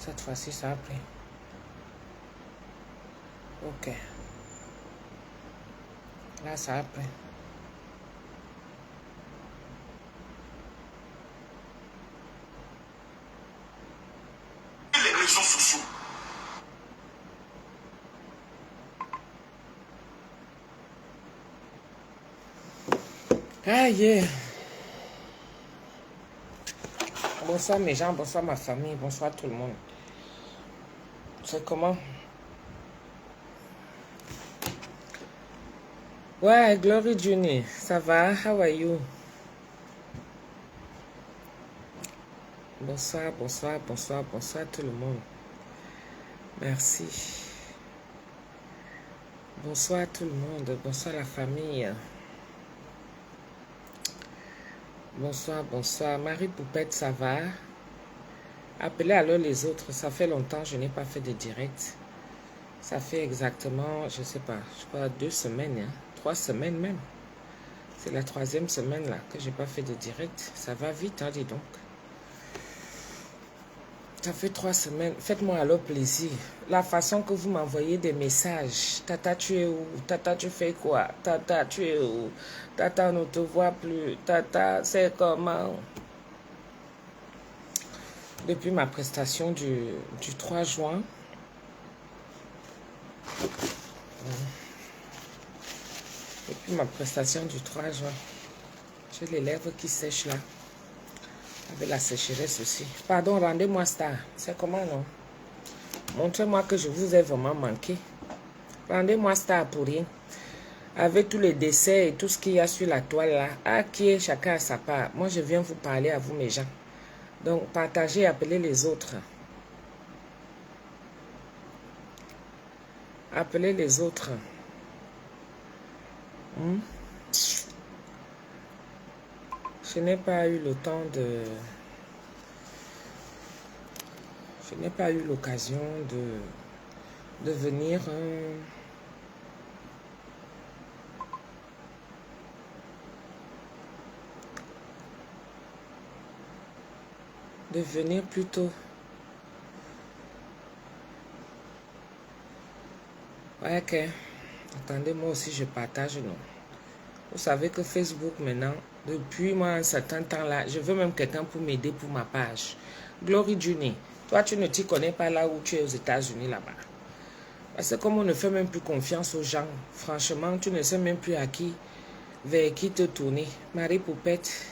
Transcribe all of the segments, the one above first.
Cette fois-ci, ça a pris. Ok. Là, ça a pris. Les réseaux sociaux. Ah, yeah. Bonsoir mes gens, bonsoir ma famille, bonsoir tout le monde. C'est comment? Ouais, Glory Juni, ça va? How are you? Bonsoir, bonsoir, bonsoir, bonsoir tout le monde. Merci. Bonsoir tout le monde, bonsoir la famille. Bonsoir, bonsoir. Marie Poupette, ça va? Appelez alors les autres, ça fait longtemps, je n'ai pas fait de direct. Ça fait exactement, je sais pas, je crois 2 semaines, hein, 3 semaines même. C'est la 3e semaine là que j'ai pas fait de direct. Ça va vite, hein, dis donc. Ça fait 3 semaines. Faites-moi alors plaisir. La façon que vous m'envoyez des messages. Tata, tu es où? Tata, tu fais quoi? Tata, tu es où? Tata, on ne te voit plus. Tata, c'est comment? Depuis ma prestation du 3 juin. Depuis ma prestation du 3 juin. J'ai les lèvres qui sèchent là. Avec la sécheresse aussi. Pardon, rendez-moi ça. C'est comment, non? Montrez-moi que je vous ai vraiment manqué. Rendez-moi ça pour rien. Avec tous les décès et tout ce qu'il y a sur la toile là. Ah, qui est chacun à sa part. Moi, je viens vous parler à vous, mes gens. Donc, partagez et appelez les autres. Appelez les autres. Je n'ai pas eu le temps de... Je n'ai pas eu l'occasion de venir... de venir plus tôt. Ouais, ok. Attendez, moi aussi, je partage, non. Vous savez que Facebook, maintenant, depuis moi un certain temps là, je veux même quelqu'un pour m'aider pour ma page. Glory Juni, toi, tu ne t'y connais pas là où tu es aux États-Unis là-bas. Parce que comme on ne fait même plus confiance aux gens, franchement, tu ne sais même plus à qui, vers qui te tourner. Marie Poupette,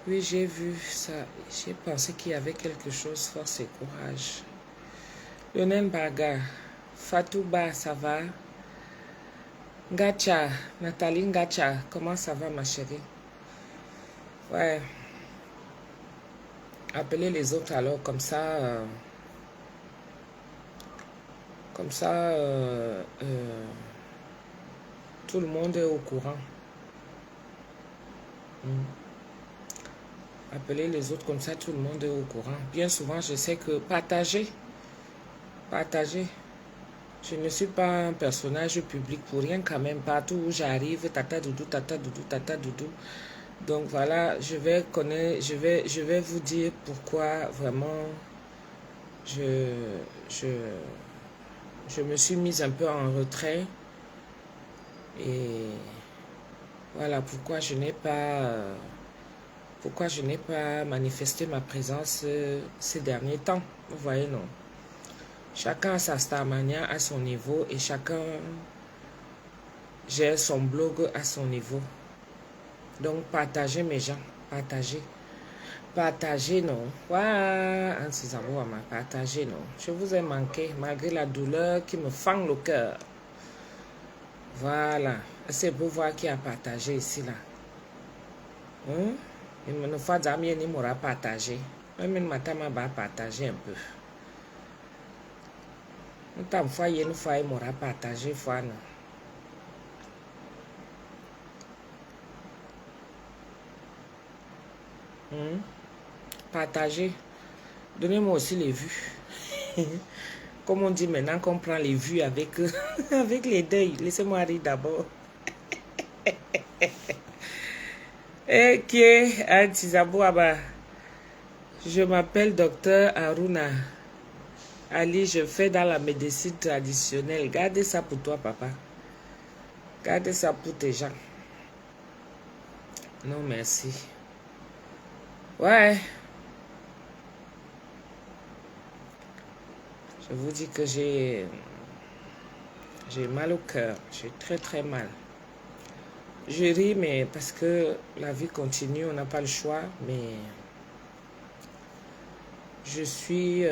oui, j'ai vu ça. J'ai pensé qu'il y avait quelque chose, force et courage. Lionel Baga, Fatouba, ça va? Gacha, Nathalie Gacha, comment ça va ma chérie? Ouais. Appelez les autres alors, comme ça... tout le monde est au courant. Appelez les autres comme ça, tout le monde est au courant. Bien souvent, je sais que partagez. Je ne suis pas un personnage public pour rien quand même. Partout où j'arrive, tata doudou, tata doudou, tata doudou. Donc voilà, je vais vous dire pourquoi vraiment je me suis mise un peu en retrait. Et voilà pourquoi je n'ai pas manifesté ma présence ces derniers temps. Vous voyez, non? Chacun a sa starmania à son niveau et chacun gère son blog à son niveau. Donc, partagez mes gens, partagez. Partagez, non. Waouh, partagez, non. Je vous ai manqué malgré la douleur qui me fend le cœur. Voilà. C'est pour voir qui a partagé ici, là. Il me faut d'amis ni m'aura partagé. Même une matin m'a partagé un peu. Une fois, il m'aura partagé, fois, non. Partagez. Donnez-moi aussi les vues. Comme on dit maintenant qu'on prend les vues avec, avec les deuils. Laissez-moi rire d'abord. Ok, Tizabouaba. Je m'appelle docteur Aruna Ali, je fais dans la médecine traditionnelle. Gardez ça pour toi, papa. Gardez ça pour tes gens. Non, merci. Ouais. Je vous dis que j'ai mal au cœur. J'ai très très mal. Je ris, mais parce que la vie continue, on n'a pas le choix, mais je suis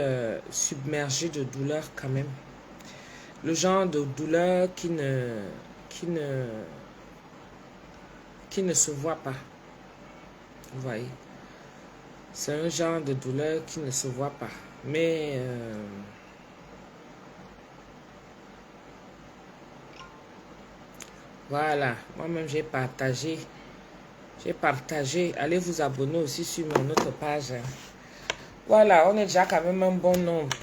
submergée de douleur quand même. Le genre de douleur qui ne se voit pas. Vous voyez? C'est un genre de douleur qui ne se voit pas. Mais voilà, moi-même j'ai partagé. Allez vous abonner aussi sur mon autre page. Voilà, on est déjà quand même un bon nombre.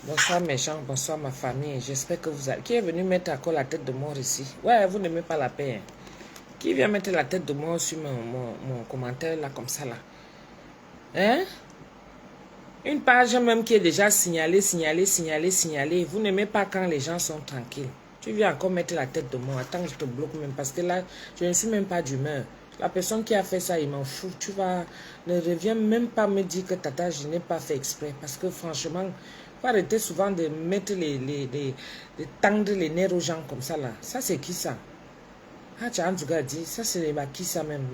Bonsoir mes gens, bonsoir ma famille. J'espère que vous allez... Qui est venu mettre encore la tête de mort ici? Ouais, vous n'aimez pas la paix. Hein? Qui vient mettre la tête de mort sur mon commentaire là, comme ça là? Hein? Une page même qui est déjà signalée. Vous n'aimez pas quand les gens sont tranquilles. Tu viens encore mettre la tête de mort. Attends que je te bloque même. Parce que là, je ne suis même pas d'humeur. La personne qui a fait ça, il m'en fout. Tu vas... Ne reviens même pas me dire que tata, je n'ai pas fait exprès. Parce que franchement, il faut arrêter souvent de mettre de tendre les nerfs aux gens comme ça là. Ça, c'est qui ça? Ah, tu as en tout cas dit, ça c'est qui ça même?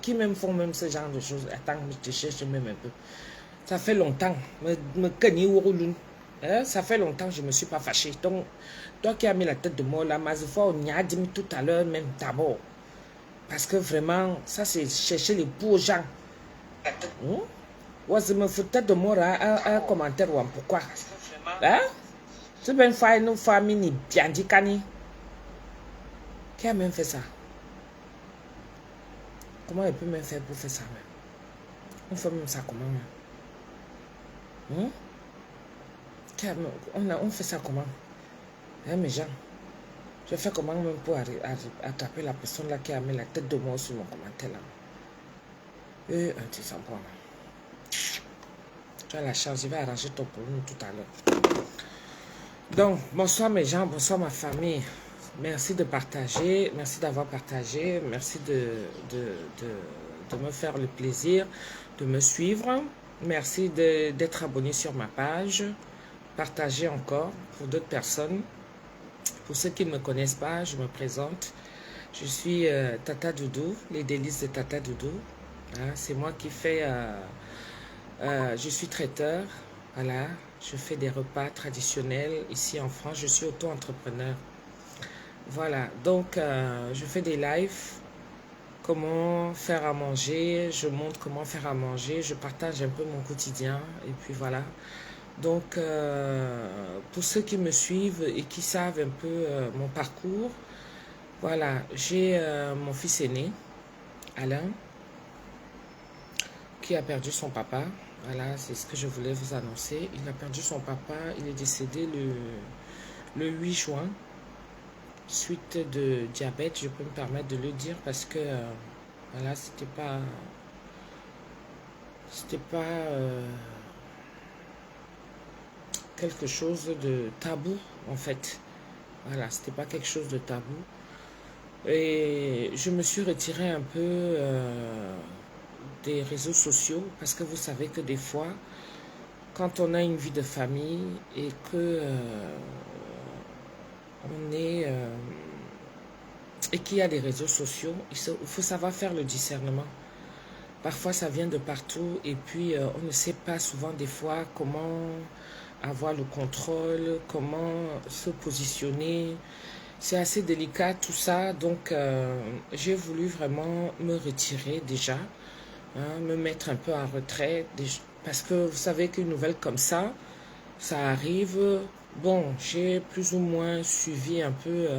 Qui même font même ce genre de choses? Attends, je te cherche même un peu. Ça fait longtemps. Ça fait longtemps que je ne me suis pas fâché. Donc, toi qui as mis la tête de mort là, Mazoufa, on y a dit tout à l'heure même d'abord. Parce que vraiment, ça c'est chercher les beaux gens. Ouais, je me fous tête de mort un commentaire ou pourquoi? Hein? C'est bien fait une famille bien dit cani. Qui a même fait ça? Comment il peut même faire pour faire ça même? On fait même ça comment même? On fait ça comment? Hein, mes gens? Je fais comment même pour attraper la personne là qui a mis la tête de moi sur mon commentaire là? Un petit semblant. Tu as la chance, je vais arranger ton problème tout à l'heure. Donc, bonsoir mes gens, bonsoir ma famille. Merci de partager, merci d'avoir partagé, merci de me faire le plaisir de me suivre. Merci d'être abonné sur ma page. Partagez encore pour d'autres personnes. Pour ceux qui ne me connaissent pas, je me présente. Je suis Tata Doudou, les délices de Tata Doudou. Hein, c'est moi qui fais... je suis traiteur, voilà. Je fais des repas traditionnels ici en France. Je suis auto-entrepreneur. Voilà, donc je fais des lives. Comment faire à manger. Je montre comment faire à manger. Je partage un peu mon quotidien. Et puis voilà. Donc, pour ceux qui me suivent et qui savent un peu mon parcours, voilà, j'ai mon fils aîné, Alain, qui a perdu son papa. Voilà, c'est ce que je voulais vous annoncer. Il a perdu son papa, il est décédé le 8 juin, suite de diabète, je peux me permettre de le dire parce que, voilà, c'était pas quelque chose de tabou en fait. Voilà, c'était pas quelque chose de tabou. Et je me suis retirée un peu des réseaux sociaux parce que vous savez que des fois, quand on a une vie de famille et que on est et qu'il y a des réseaux sociaux, il faut savoir faire le discernement. Parfois, ça vient de partout et puis on ne sait pas souvent des fois comment avoir le contrôle, comment se positionner. C'est assez délicat tout ça, donc j'ai voulu vraiment me retirer déjà, hein, me mettre un peu en retrait, parce que vous savez qu'une nouvelle comme ça arrive. Bon, j'ai plus ou moins suivi un peu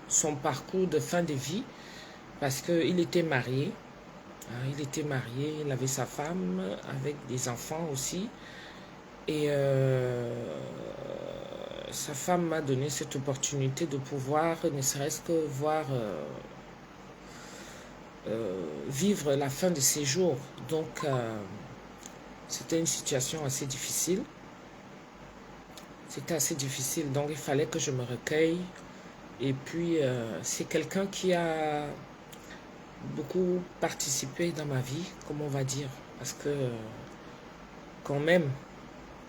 son parcours de fin de vie, parce qu'il était marié. Il était marié, il avait sa femme avec des enfants aussi. Et sa femme m'a donné cette opportunité de pouvoir, ne serait-ce que voir vivre la fin de ses jours. Donc, C'était une situation assez difficile. C'était assez difficile, donc il fallait que je me recueille. Et puis, c'est quelqu'un qui a beaucoup participé dans ma vie, comme on va dire. Parce que, quand même,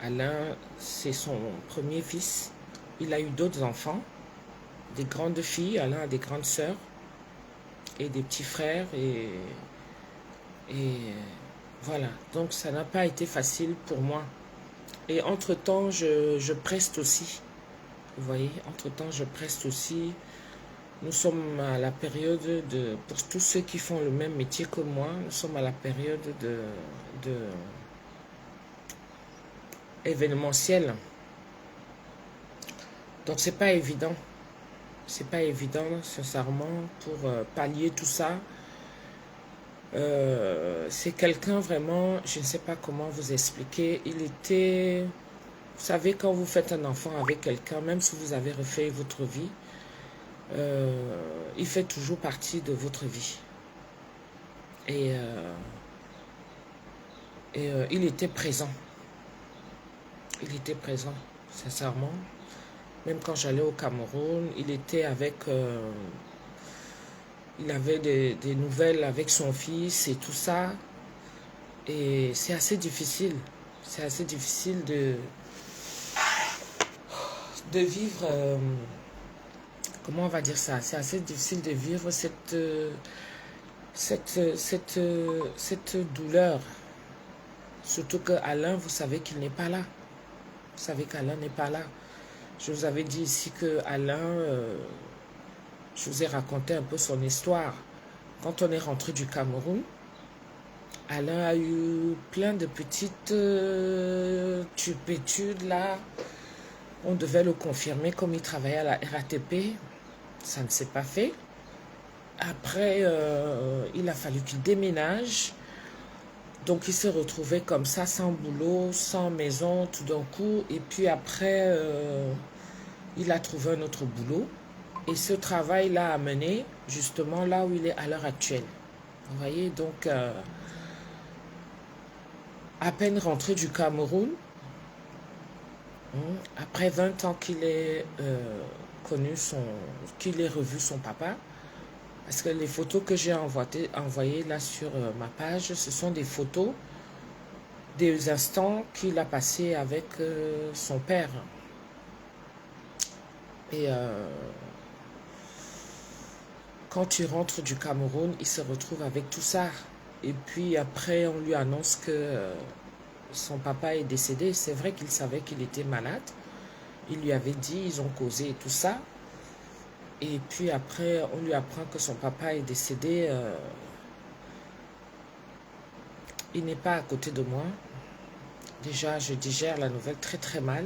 Alain, c'est son premier fils. Il a eu d'autres enfants, des grandes filles. Alain a des grandes sœurs et des petits frères. Et voilà, donc ça n'a pas été facile pour moi. Et entre-temps, je preste aussi. Vous voyez, entre-temps, je preste aussi. Nous sommes à la période de... Pour tous ceux qui font le même métier que moi, nous sommes à la période de événementiel. Donc, c'est pas évident. C'est pas évident, sincèrement, pour pallier tout ça. C'est quelqu'un vraiment, je ne sais pas comment vous expliquer. Il était... Vous savez, quand vous faites un enfant avec quelqu'un, même si vous avez refait votre vie, il fait toujours partie de votre vie. Et il était présent. Il était présent, sincèrement. Même quand j'allais au Cameroun, il était avec... il avait des nouvelles avec son fils et tout ça. Et c'est assez difficile. C'est assez difficile de vivre... comment on va dire ça? C'est assez difficile de vivre cette douleur. Surtout que Alain, vous savez qu'il n'est pas là. Vous savez qu'Alain n'est pas là. Je vous avais dit ici que Alain, je vous ai raconté un peu son histoire. Quand on est rentré du Cameroun, Alain a eu plein de petites turpitudes là. On devait le confirmer comme il travaillait à la RATP. Ça ne s'est pas fait. Après, il a fallu qu'il déménage. Donc, il s'est retrouvé comme ça, sans boulot, sans maison, tout d'un coup. Et puis après, il a trouvé un autre boulot. Et ce travail l'a amené justement là où il est à l'heure actuelle. Vous voyez, donc, à peine rentré du Cameroun, après 20 ans qu'il ait qu'il ait revu son papa, parce que les photos que j'ai envoyées là sur ma page, ce sont des photos des instants qu'il a passé avec son père. Et quand tu rentres du Cameroun, il se retrouve avec tout ça. Et puis après, on lui annonce que son papa est décédé. C'est vrai qu'il savait qu'il était malade. Il lui avait dit, ils ont causé et tout ça. Et puis après, on lui apprend que son papa est décédé. Il n'est pas à côté de moi. Déjà, je digère la nouvelle très très mal.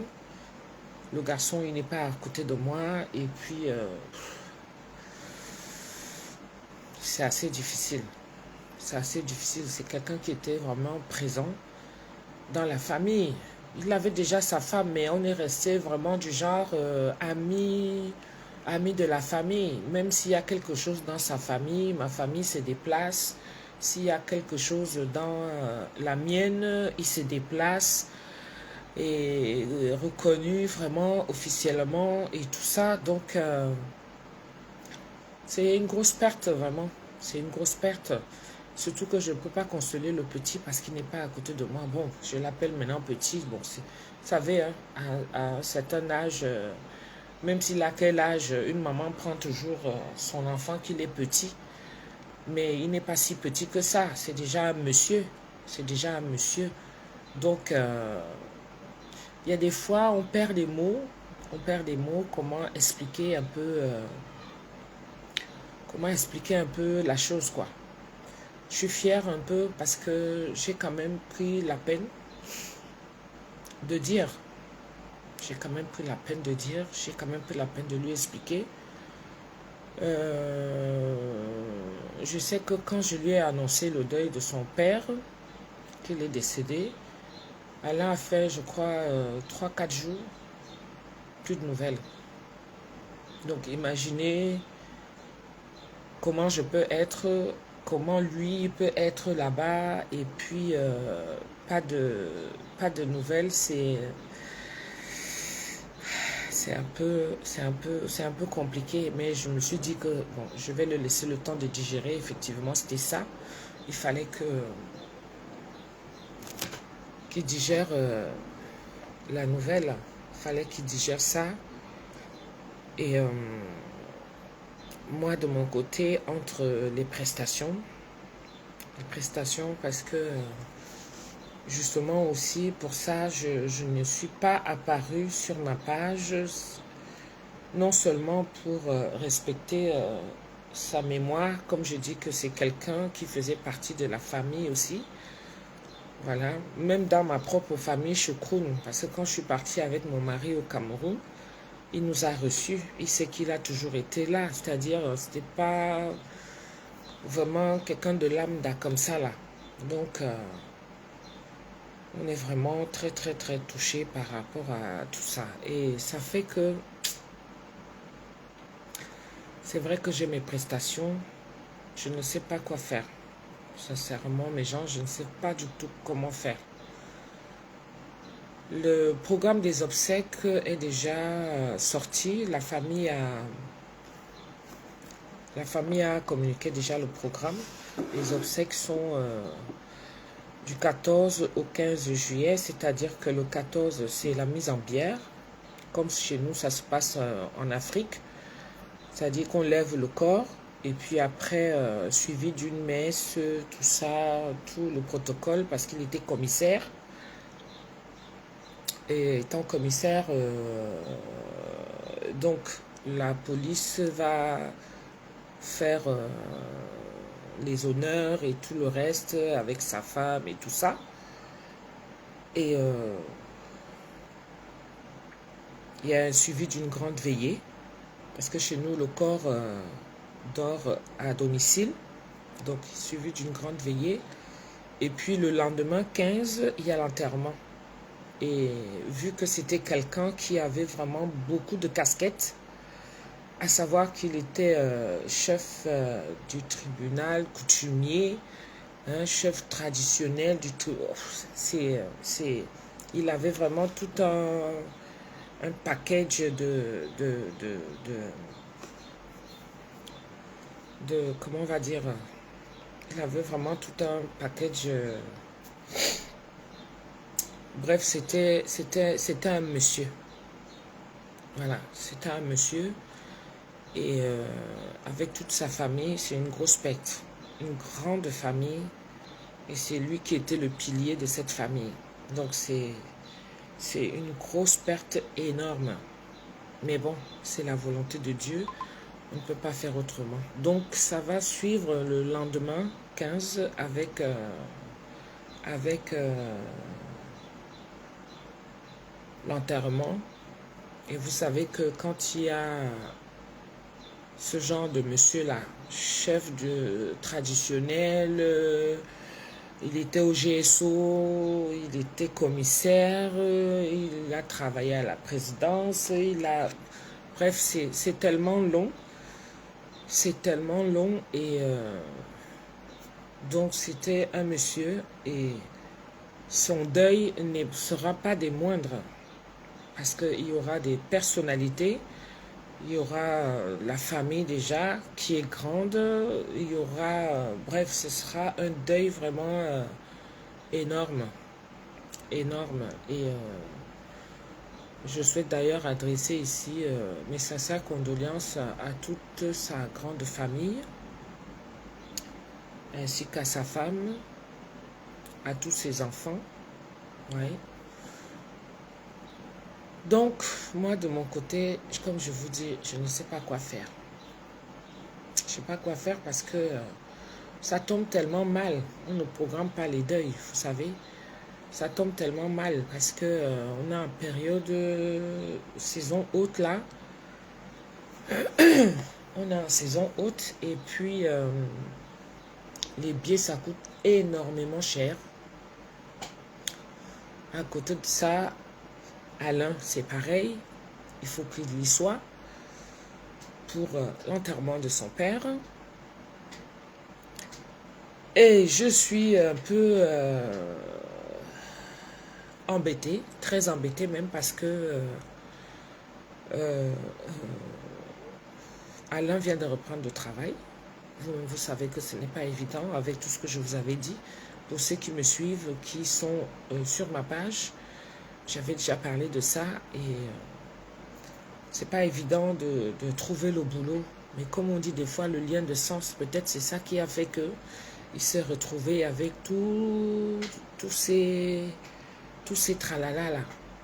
Le garçon, il n'est pas à côté de moi. Et puis, c'est assez difficile. C'est assez difficile. C'est quelqu'un qui était vraiment présent dans la famille. Il avait déjà sa femme, mais on est resté vraiment du genre amis de la famille. Même s'il y a quelque chose dans sa famille, ma famille se déplace. S'il y a quelque chose dans la mienne, il se déplace. Et reconnu vraiment officiellement et tout ça. Donc, c'est une grosse perte, vraiment. C'est une grosse perte. Surtout que je ne peux pas consoler le petit parce qu'il n'est pas à côté de moi. Bon, je l'appelle maintenant petit. Bon, vous savez, hein, à un certain âge, même s'il a quel âge, une maman prend toujours son enfant qu'il est petit. Mais il n'est pas si petit que ça. C'est déjà un monsieur. C'est déjà un monsieur. Donc, il y a des fois, on perd des mots. On perd des mots. Comment expliquer un peu... comment expliquer un peu la chose, quoi. Je suis fière un peu parce que j'ai quand même pris la peine de dire. J'ai quand même pris la peine de dire. J'ai quand même pris la peine de lui expliquer. Je sais que quand je lui ai annoncé le deuil de son père, qu'il est décédé, Alain a fait, je crois, 3-4 jours, plus de nouvelles. Donc imaginez comment je peux être comment lui peut être là-bas et puis pas de nouvelles, c'est un peu compliqué, mais je me suis dit que bon, je vais le laisser le temps de digérer. Effectivement, c'était ça. Il fallait qu'il digère la nouvelle. Il fallait qu'il digère ça. Et moi, de mon côté, entre les prestations parce que justement aussi pour ça, je ne suis pas apparue sur ma page, non seulement pour respecter sa mémoire, comme je dis que c'est quelqu'un qui faisait partie de la famille aussi. Voilà, même dans ma propre famille, Choucroune, parce que quand je suis partie avec mon mari au Cameroun, il nous a reçus, il sait qu'il a toujours été là, c'est-à-dire c'était pas vraiment quelqu'un de lambda comme ça là. Donc on est vraiment très très très touché par rapport à tout ça. Et ça fait que c'est vrai que j'ai mes prestations, je ne sais pas quoi faire. Sincèrement, mes gens, je ne sais pas du tout comment faire. Le programme des obsèques est déjà sorti. La famille a communiqué déjà le programme. Les obsèques sont du 14 au 15 juillet, c'est-à-dire que le 14, c'est la mise en bière, comme chez nous, ça se passe en Afrique. C'est-à-dire qu'on lève le corps, et puis après, suivi d'une messe, tout ça, tout le protocole, parce qu'il était commissaire. Et étant commissaire, donc la police va faire les honneurs et tout le reste avec sa femme et tout ça. Et il y a un suivi d'une grande veillée, parce que chez nous, le corps dort à domicile, donc suivi d'une grande veillée. Et puis le lendemain 15, il y a l'enterrement. Et vu que c'était quelqu'un qui avait vraiment beaucoup de casquettes, à savoir qu'il était chef du tribunal, coutumier, chef traditionnel du tout. Il avait vraiment tout un package comment on va dire, il avait vraiment tout un package. Bref, c'était un monsieur. Voilà, c'était un monsieur. Et avec toute sa famille, c'est une grosse perte. Une grande famille. Et c'est lui qui était le pilier de cette famille. Donc c'est une grosse perte énorme. Mais bon, c'est la volonté de Dieu. On ne peut pas faire autrement. Donc ça va suivre le lendemain 15 avec l'enterrement. Et vous savez que quand il y a ce genre de monsieur-là, chef traditionnel, il était au GSO, il était commissaire, il a travaillé à la présidence, bref, c'est tellement long. C'est tellement long et donc c'était un monsieur et son deuil ne sera pas des moindres parce qu'il y aura des personnalités, il y aura la famille déjà qui est grande, il y aura, bref, ce sera un deuil vraiment énorme, énorme et je souhaite d'ailleurs adresser ici mes sincères condoléances à toute sa grande famille, ainsi qu'à sa femme, à tous ses enfants. Ouais. Donc, moi de mon côté, comme je vous dis, je ne sais pas quoi faire. Je ne sais pas quoi faire parce que ça tombe tellement mal. On ne programme pas les deuils, vous savez. Ça tombe tellement mal parce que on est en période saison haute là. On est en saison haute et puis les billets ça coûte énormément cher. À côté de ça, Alain c'est pareil. Il faut qu'il y soit pour l'enterrement de son père. Et je suis un peu embêtée, très embêtée même parce que euh, Alain vient de reprendre le travail. Vous savez que ce n'est pas évident avec tout ce que je vous avais dit. Pour ceux qui me suivent, qui sont sur ma page, j'avais déjà parlé de ça et c'est pas évident de trouver le boulot. Mais comme on dit des fois, le lien de sens, peut-être c'est ça qui a fait que il s'est retrouvé avec tous ces tralala là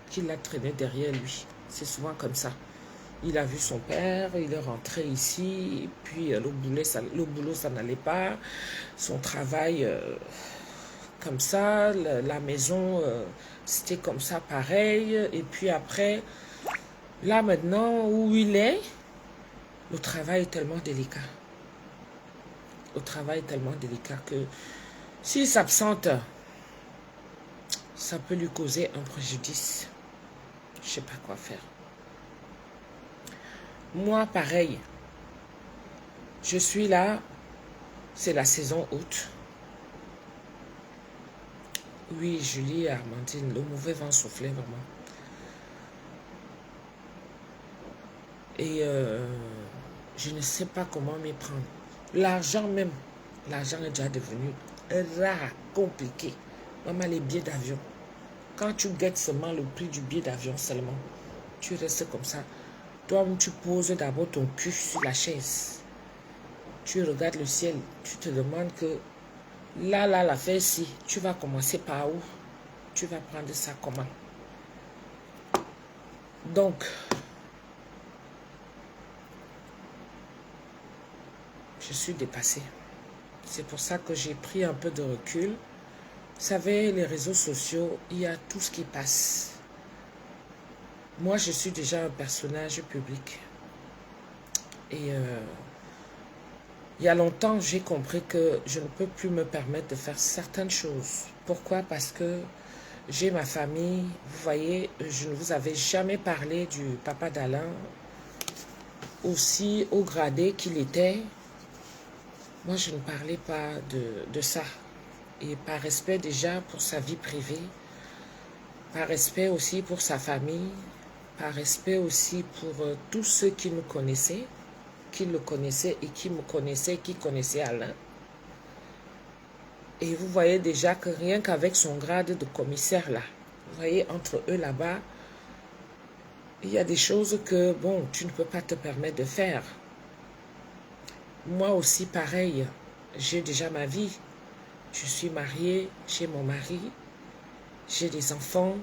qu'il a traîné derrière lui. C'est souvent comme ça. Il a vu son père, il est rentré ici, et puis le boulot ça n'allait pas, son travail comme ça, la maison c'était comme ça pareil, et puis après, là maintenant où il est, le travail est tellement délicat. Le travail est tellement délicat que s'il s'absente, ça peut lui causer un préjudice. Je ne sais pas quoi faire. Moi, pareil, je suis là, c'est la saison août. Oui, Julie et Armandine, le mauvais vent soufflait vraiment. Et je ne sais pas comment m'y prendre. L'argent même, l'argent est déjà devenu rare, compliqué. Maman, les billets d'avion. Quand tu guettes seulement le prix du billet d'avion seulement, tu restes comme ça. Toi, tu poses d'abord ton cul sur la chaise. Tu regardes le ciel. Tu te demandes que là, l'affaire ici, tu vas commencer par où? Tu vas prendre ça comment? Donc, je suis dépassée. C'est pour ça que j'ai pris un peu de recul. Vous savez, les réseaux sociaux, il y a tout ce qui passe. Moi, je suis déjà un personnage public. Et il y a longtemps, j'ai compris que je ne peux plus me permettre de faire certaines choses. Pourquoi? Parce que j'ai ma famille. Vous voyez, je ne vous avais jamais parlé du papa d'Alain, aussi haut gradé qu'il était. Moi, je ne parlais pas de ça. Et par respect déjà pour sa vie privée, par respect aussi pour sa famille, par respect aussi pour tous ceux qui nous connaissaient, qui le connaissaient et qui me connaissaient, qui connaissaient Alain. Et vous voyez déjà que rien qu'avec son grade de commissaire là, vous voyez, entre eux là-bas, il y a des choses que, bon, tu ne peux pas te permettre de faire. Moi aussi, pareil, j'ai déjà ma vie. Je suis mariée, j'ai mon mari, j'ai des enfants,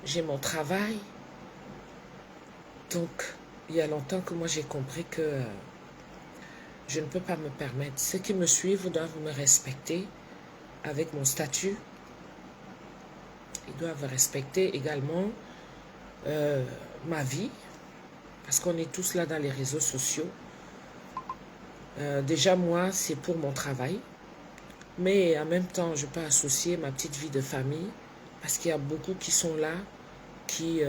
j'ai mon travail. Donc, il y a longtemps que moi j'ai compris que je ne peux pas me permettre. Ceux qui me suivent doivent me respecter avec mon statut. Ils doivent respecter également ma vie, parce qu'on est tous là dans les réseaux sociaux. Déjà, moi, c'est pour mon travail. Mais en même temps, je peux associer ma petite vie de famille, parce qu'il y a beaucoup qui sont là, qui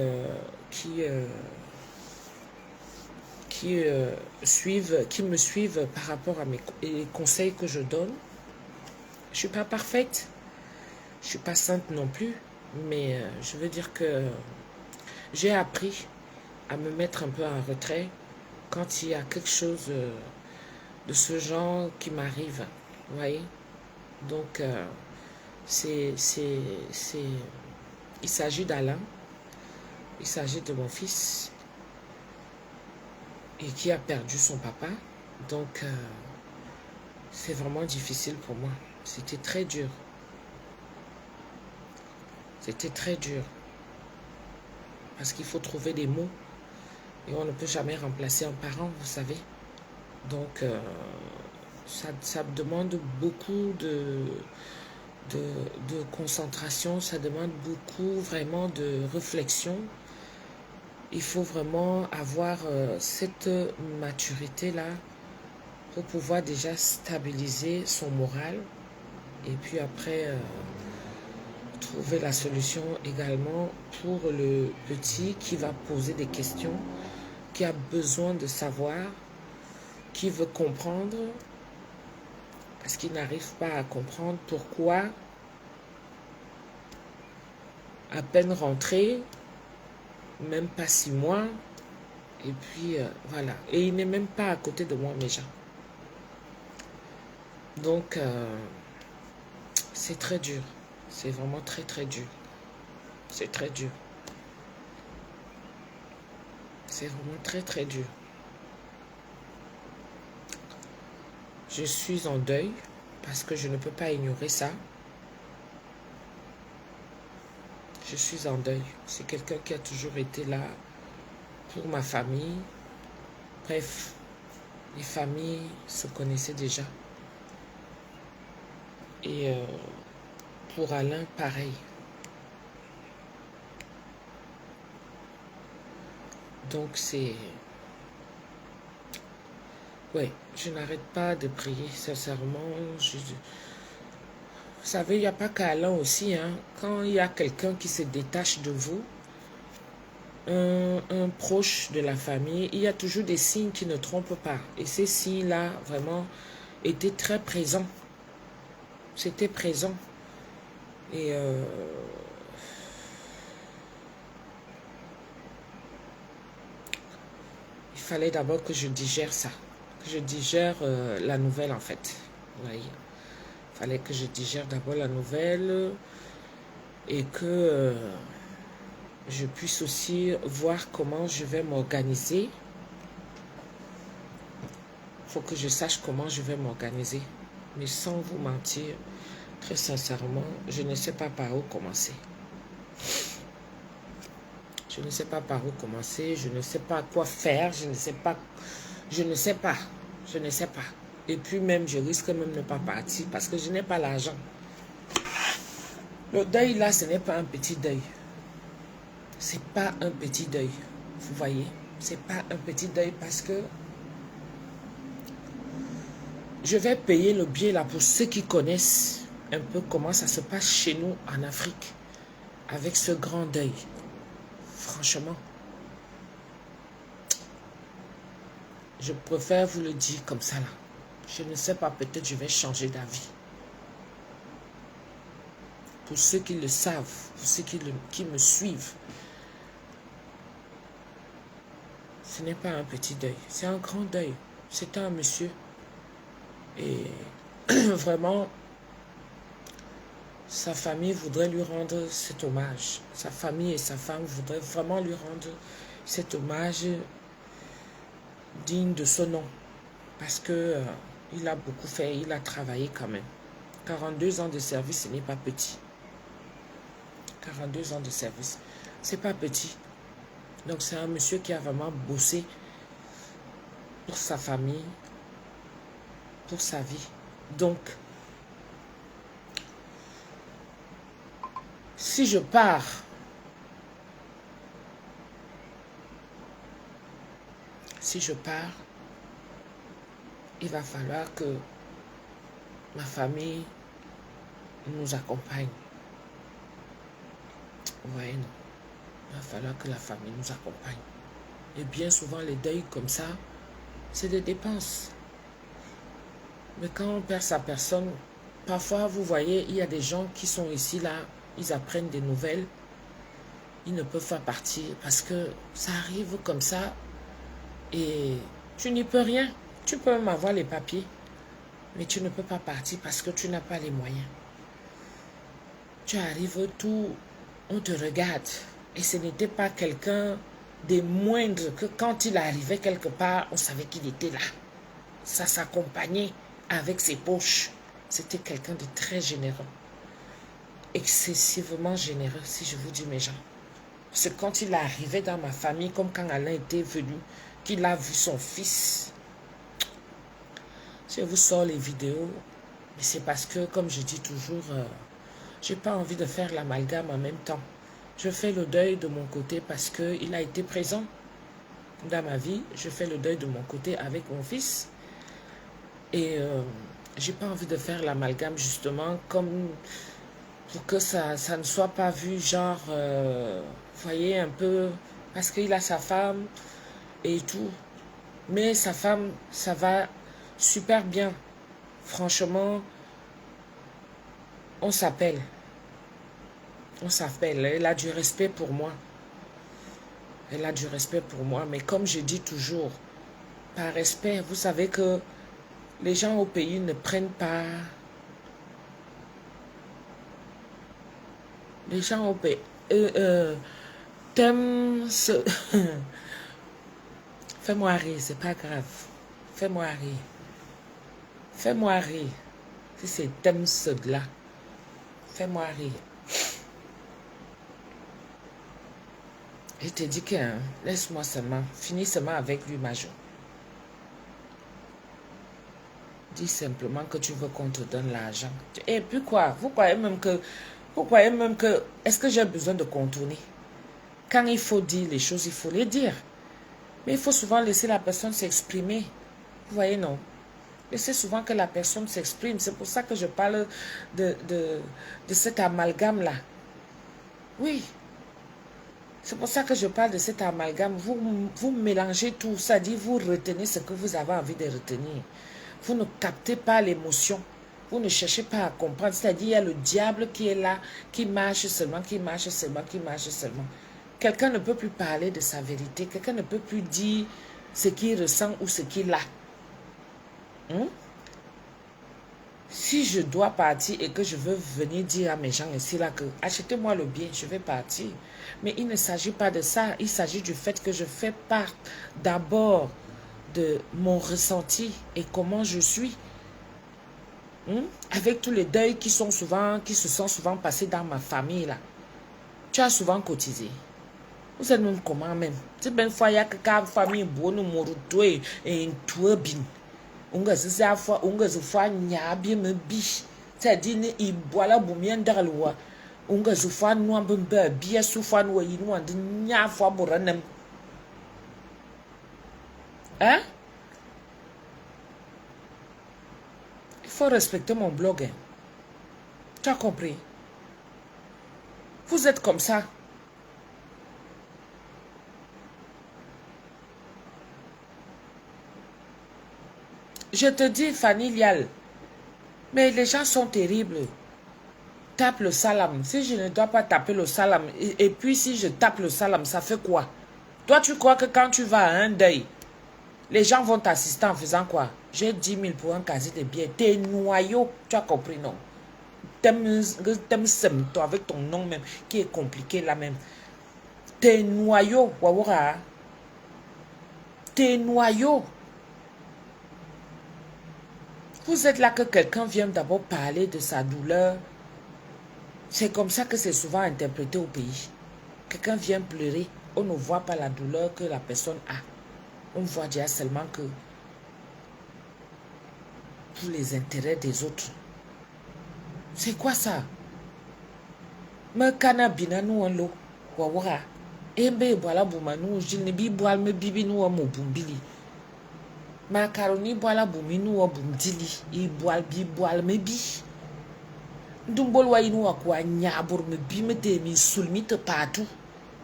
me suivent par rapport à les conseils que je donne. Je ne suis pas parfaite, je ne suis pas sainte non plus, mais je veux dire que j'ai appris à me mettre un peu en retrait quand il y a quelque chose de ce genre qui m'arrive, vous voyez. Donc, il s'agit d'Alain, il s'agit de mon fils, et qui a perdu son papa. Donc, c'est vraiment difficile pour moi. C'était très dur. C'était très dur. Parce qu'il faut trouver des mots. Et on ne peut jamais remplacer un parent, vous savez. Donc, ça demande beaucoup de concentration. Ça demande beaucoup vraiment de réflexion. Il faut vraiment avoir cette maturité-là pour pouvoir déjà stabiliser son moral. Et puis après, trouver la solution également pour le petit qui va poser des questions, qui a besoin de savoir, qui veut comprendre. Parce qu'il n'arrive pas à comprendre pourquoi, à peine rentré, même pas 6 mois, et puis voilà. Et il n'est même pas à côté de moi, mes gens. Donc, c'est très dur. C'est vraiment très, très dur. C'est très dur. C'est vraiment très, très dur. Je suis en deuil parce que je ne peux pas ignorer ça. Je suis en deuil. C'est quelqu'un qui a toujours été là pour ma famille. Bref, les familles se connaissaient déjà. Et pour Alain, pareil. Donc c'est... Ouais, je n'arrête pas de prier, sincèrement. Vous savez, il n'y a pas qu'à Alain aussi. Hein. Quand il y a quelqu'un qui se détache de vous, un proche de la famille, il y a toujours des signes qui ne trompent pas. Et ces signes-là, vraiment, étaient très présents. C'était présent. Et il fallait d'abord que je digère ça. Que je digère la nouvelle, en fait. Vous voyez. Il fallait que je digère d'abord la nouvelle et que je puisse aussi voir comment je vais m'organiser. Il faut que je sache comment je vais m'organiser. Mais sans vous mentir, très sincèrement, je ne sais pas par où commencer. Je ne sais pas par où commencer, je ne sais pas quoi faire, je ne sais pas. Et puis même, je risque même de ne pas partir parce que je n'ai pas l'argent. Le deuil là, ce n'est pas un petit deuil. C'est pas un petit deuil. Vous voyez, c'est pas un petit deuil parce que je vais payer le billet là pour ceux qui connaissent un peu comment ça se passe chez nous en Afrique avec ce grand deuil. Franchement, je préfère vous le dire comme ça là. Je ne sais pas, peut-être je vais changer d'avis. Pour ceux qui le savent, pour ceux qui me suivent, ce n'est pas un petit deuil, c'est un grand deuil. C'est un monsieur. Et vraiment, sa famille voudrait lui rendre cet hommage. Sa famille et sa femme voudraient vraiment lui rendre cet hommage digne de ce nom. Parce que il a beaucoup fait, il a travaillé quand même. 42 ans de service, ce n'est pas petit. 42 ans de service, c'est pas petit. Donc c'est un monsieur qui a vraiment bossé pour sa famille, pour sa vie. Donc, si je pars, il va falloir que ma famille nous accompagne. Vous voyez, non? Il va falloir que la famille nous accompagne. Et bien souvent, les deuils comme ça, c'est des dépenses. Mais quand on perd sa personne, parfois, vous voyez, il y a des gens qui sont ici, là, ils apprennent des nouvelles, ils ne peuvent pas partir parce que ça arrive comme ça et tu n'y peux rien. Tu peux même avoir les papiers, mais tu ne peux pas partir parce que tu n'as pas les moyens. Tu arrives tout, on te regarde et ce n'était pas quelqu'un des moindres que quand il arrivait quelque part, on savait qu'il était là. Ça s'accompagnait avec ses poches. C'était quelqu'un de très généreux. Excessivement généreux, si je vous dis mes gens. C'est quand il arrivait dans ma famille, comme quand Alain était venu, qu'il a vu son fils. Je vous sors les vidéos, mais c'est parce que, comme je dis toujours, j'ai pas envie de faire l'amalgame en même temps. Je fais le deuil de mon côté parce qu'il a été présent dans ma vie. Je fais le deuil de mon côté avec mon fils. Et j'ai pas envie de faire l'amalgame justement comme pour que ça ne soit pas vu genre, vous voyez un peu, parce qu'il a sa femme et tout. Mais sa femme, ça va super bien. franchement, on s'appelle. On s'appelle. Elle a du respect pour moi. Elle a du respect pour moi. Mais comme je dis toujours, par respect, vous savez que les gens au pays ne prennent pas... Les gens au pays... t'aimes ce... Fais-moi rire, c'est pas grave. Fais-moi rire. Fais-moi rire. Si c'est t'aimes ce-là. Fais-moi rire. Je te dis que, hein, laisse-moi seulement. Finis seulement avec lui, Major. Dis simplement que tu veux qu'on te donne l'argent. Et puis quoi? Vous croyez même que... Est-ce que j'ai besoin de contourner? Quand il faut dire les choses, il faut les dire. Mais il faut souvent laisser la personne s'exprimer. Vous voyez, non? Laissez souvent que la personne s'exprime. C'est pour ça que je parle de cet amalgame-là. Oui. C'est pour ça que je parle de cet amalgame. Vous mélangez tout ça, dit vous retenez ce que vous avez envie de retenir. Vous ne captez pas l'émotion. Vous ne cherchez pas à comprendre. C'est-à-dire, il y a le diable qui est là, qui marche seulement, qui marche seulement, qui marche seulement. Quelqu'un ne peut plus parler de sa vérité. Quelqu'un ne peut plus dire ce qu'il ressent ou ce qu'il a. Si je dois partir et que je veux venir dire à mes gens ici là que achetez-moi le bien, je vais partir. Mais il ne s'agit pas de ça. Il s'agit du fait que je fais part d'abord de mon ressenti et comment je suis. Avec tous les deuils qui se sont souvent passés dans ma famille là. Tu as souvent cotisé. Vous êtes même comment même? C'est bien fois il y a que famille bonne morutoué et une turbine. C'est-à-dire il boit la boumien d'alwa. Unga zufa noa bembe bia soufa noa yinwa de nya fois boranem. Hein? Il faut respecter mon blog. Hein. Tu as compris? Vous êtes comme ça. Je te dis, Fanny Lial, mais les gens sont terribles. Tape le salam. Si je ne dois pas taper le salam, et puis si je tape le salam, ça fait quoi? Toi, tu crois que quand tu vas à un deuil, les gens vont t'assister en faisant quoi? J'ai 10 000 pour un casier de billets. T'es noyau, tu as compris, non? T'aimes toi avec ton nom même, qui est compliqué là même. T'es noyau, wawara. T'es noyau. Vous êtes là que quelqu'un vient d'abord parler de sa douleur. C'est comme ça que c'est souvent interprété au pays. Quelqu'un vient pleurer. On ne voit pas la douleur que la personne a. On voit déjà seulement que pour les intérêts des autres. C'est quoi ça? Me kana bina nou an lo. Wawara. Embe boala bouma nou. Jilne bi boal me bibi nou an mo bumbili. Macaroni boala boumi nou an bumdili. I boal bi boal me bi. Dumbol wa inou akwa nyabour me bi me de mi soulmite partout.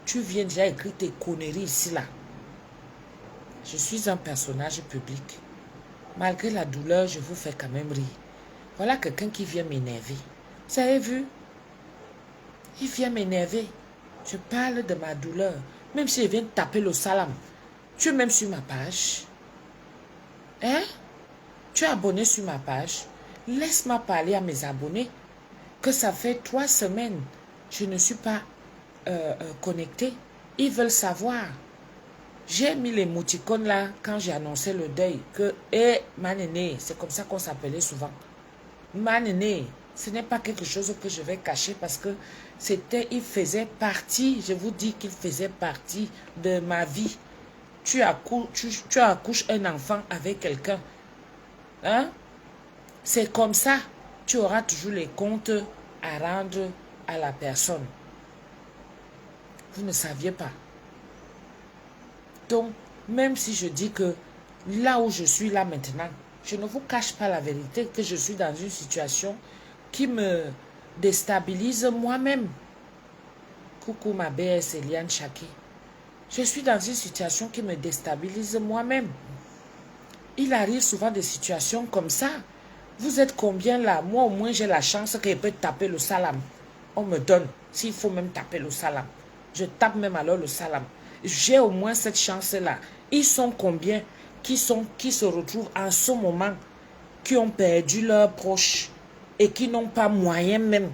Tu viens déjà écrire tes conneries ici là. Je suis un personnage public. Malgré la douleur, je vous fais quand même rire. Voilà quelqu'un qui vient m'énerver. Vous avez vu? Il vient m'énerver. Je parle de ma douleur. Même si je viens taper le salam. Tu es même sur ma page. Hein? Tu es abonné sur ma page. Laisse-moi parler à mes abonnés. Que ça fait 3 semaines. Je ne suis pas connecté. Ils veulent savoir. J'ai mis les mouticones là quand j'ai annoncé le deuil. Que, Manéné, c'est comme ça qu'on s'appelait souvent. Manéné, ce n'est pas quelque chose que je vais cacher parce que il faisait partie, je vous dis qu'il faisait partie de ma vie. Tu accouches un enfant avec quelqu'un. Hein? C'est comme ça. Tu auras toujours les comptes à rendre à la personne. Vous ne saviez pas. Donc, même si je dis que là où je suis là maintenant, je ne vous cache pas la vérité que je suis dans une situation qui me déstabilise moi-même. Coucou ma BS Eliane Chaki. Je suis dans une situation qui me déstabilise moi-même. Il arrive souvent des situations comme ça Vous êtes combien là? Moi, au moins, j'ai la chance que je peux taper le salam. On me donne, s'il faut même taper le salam. Je tape même alors le salam. J'ai au moins cette chance-là. Ils sont combien qui se retrouvent en ce moment, qui ont perdu leurs proches et qui n'ont pas moyen même,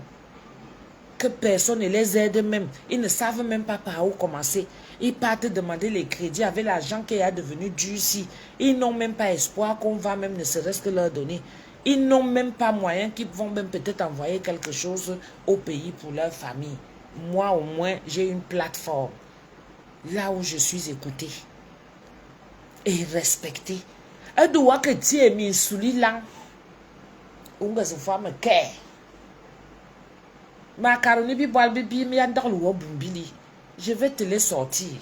que personne ne les aide même. Ils ne savent même pas par où commencer. Ils partent demander les crédits avec l'argent qui est devenu dû ici. Ils n'ont même pas espoir qu'on va même ne serait-ce que leur donner. Ils n'ont même pas moyen qu'ils vont même peut-être envoyer quelque chose au pays pour leur famille. Moi, au moins, j'ai une plateforme là où je suis écoutée et respectée. Un doigt que tu es mis sous l'île, on va se faire me care. Macaroni biboal bibi mi andar lo bumbili. Je vais te les sortir.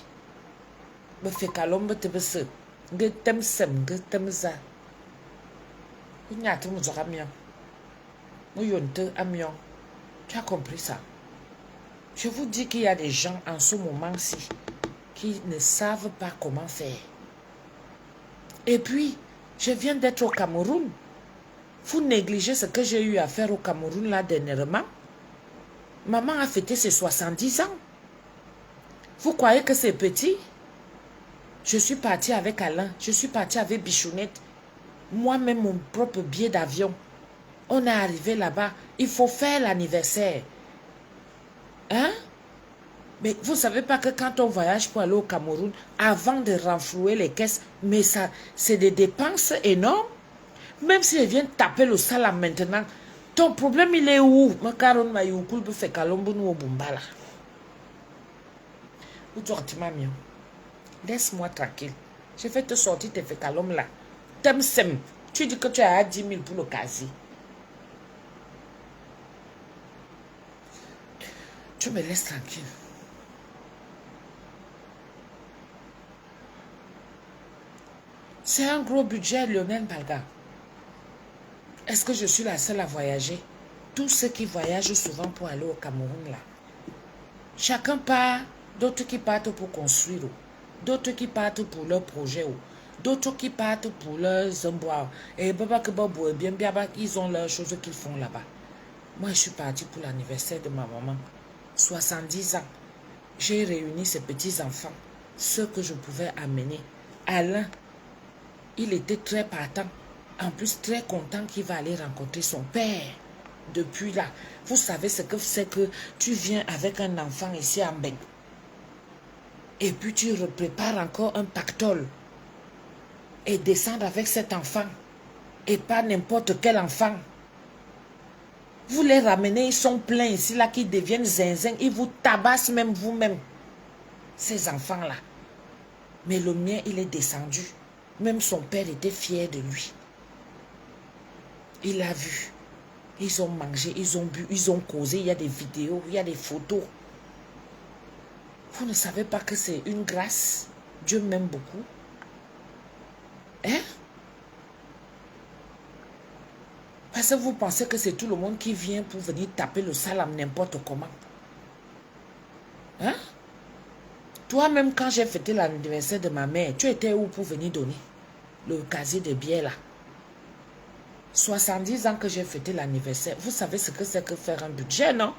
Me fait calombe te bese. Nge tem sem, nge tem za. Unyate mu zora mion. Mu yonte amion. Tu as compris ça? Je vous dis qu'il y a des gens en ce moment-ci qui ne savent pas comment faire. Et puis, je viens d'être au Cameroun. Vous négligez ce que j'ai eu à faire au Cameroun là dernièrement. Maman a fêté ses 70 ans. Vous croyez que c'est petit? Je suis partie avec Alain. Je suis partie avec Bichounette. Moi-même, mon propre billet d'avion. On est arrivé là-bas. Il faut faire l'anniversaire. Hein? Mais vous ne savez pas que quand on voyage pour aller au Cameroun, avant de renflouer les caisses, mais ça, c'est des dépenses énormes. Même si je viens taper le salam maintenant, ton problème, il est où? Laisse-moi tranquille. Je vais te sortir tes fécalums là. T'aimes sem. Tu dis que tu as 10 000 pour le casier. Tu me laisses tranquille. C'est un gros budget, Lionel Balga. Est-ce que je suis la seule à voyager? Tous ceux qui voyagent souvent pour aller au Cameroun là. Chacun part, d'autres qui partent pour construire, d'autres qui partent pour leur projet, d'autres qui partent pour leurs emboires. Et ils ont leurs choses qu'ils font là-bas. Moi, je suis partie pour l'anniversaire de ma maman. 70 ans. J'ai réuni ces petits-enfants, ceux que je pouvais amener. Alain, il était très partant. En plus, très content qu'il va aller rencontrer son père. Depuis là, vous savez ce que c'est que tu viens avec un enfant ici en Beng. Et puis tu prépares encore un pactole. Et descendre avec cet enfant. Et pas n'importe quel enfant. Vous les ramenez, ils sont pleins ici, là, qui deviennent zinzin. Ils vous tabassent même vous-même. Ces enfants-là. Mais le mien, il est descendu. Même son père était fier de lui. Il a vu. Ils ont mangé, ils ont bu, ils ont causé. Il y a des vidéos, il y a des photos. Vous ne savez pas que c'est une grâce. Dieu m'aime beaucoup. Hein? Parce que vous pensez que c'est tout le monde qui vient pour venir taper le salam n'importe comment. Hein? Toi-même, quand j'ai fêté l'anniversaire de ma mère, tu étais où pour venir donner le casier de billets là? 70 ans que j'ai fêté l'anniversaire. Vous savez ce que c'est que faire un budget, non?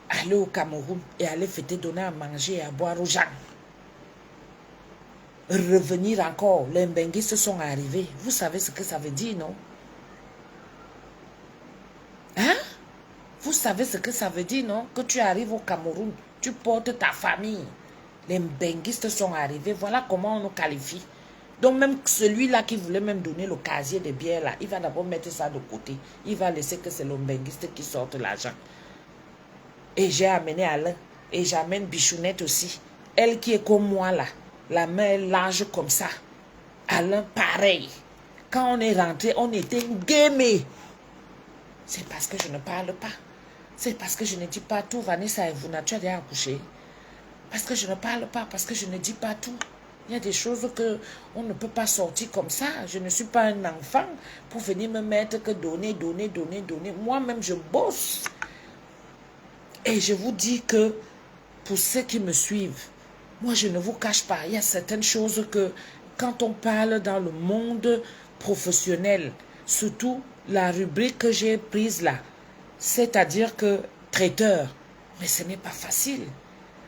Aller au Cameroun et aller fêter, donner à manger et à boire aux gens. Revenir encore. Les Mbenguistes sont arrivés. Vous savez ce que ça veut dire, non? Hein? Vous savez ce que ça veut dire, non? Que tu arrives au Cameroun, tu portes ta famille. Les Mbenguistes sont arrivés. Voilà comment on nous qualifie. Donc même celui-là qui voulait même donner le casier de bière là, il va d'abord mettre ça de côté. Il va laisser que c'est le Mbenguiste qui sorte l'argent. Et j'ai amené Alain. Et j'amène Bichounette aussi. Elle qui est comme moi là. La main large comme ça. Alain pareil. Quand on est rentré, on était gamés. C'est parce que je ne parle pas. C'est parce que je ne dis pas tout. Vanessa et vous, tu as déjà accouché. Parce que je ne parle pas. Parce que je ne dis pas tout. Il y a des choses que on ne peut pas sortir comme ça. Je ne suis pas un enfant pour venir me mettre que donner, donner, donner, donner. Moi-même, je bosse. Et je vous dis que pour ceux qui me suivent, moi, je ne vous cache pas. Il y a certaines choses que quand on parle dans le monde professionnel, surtout la rubrique que j'ai prise là, c'est-à-dire que traiteur, mais ce n'est pas facile.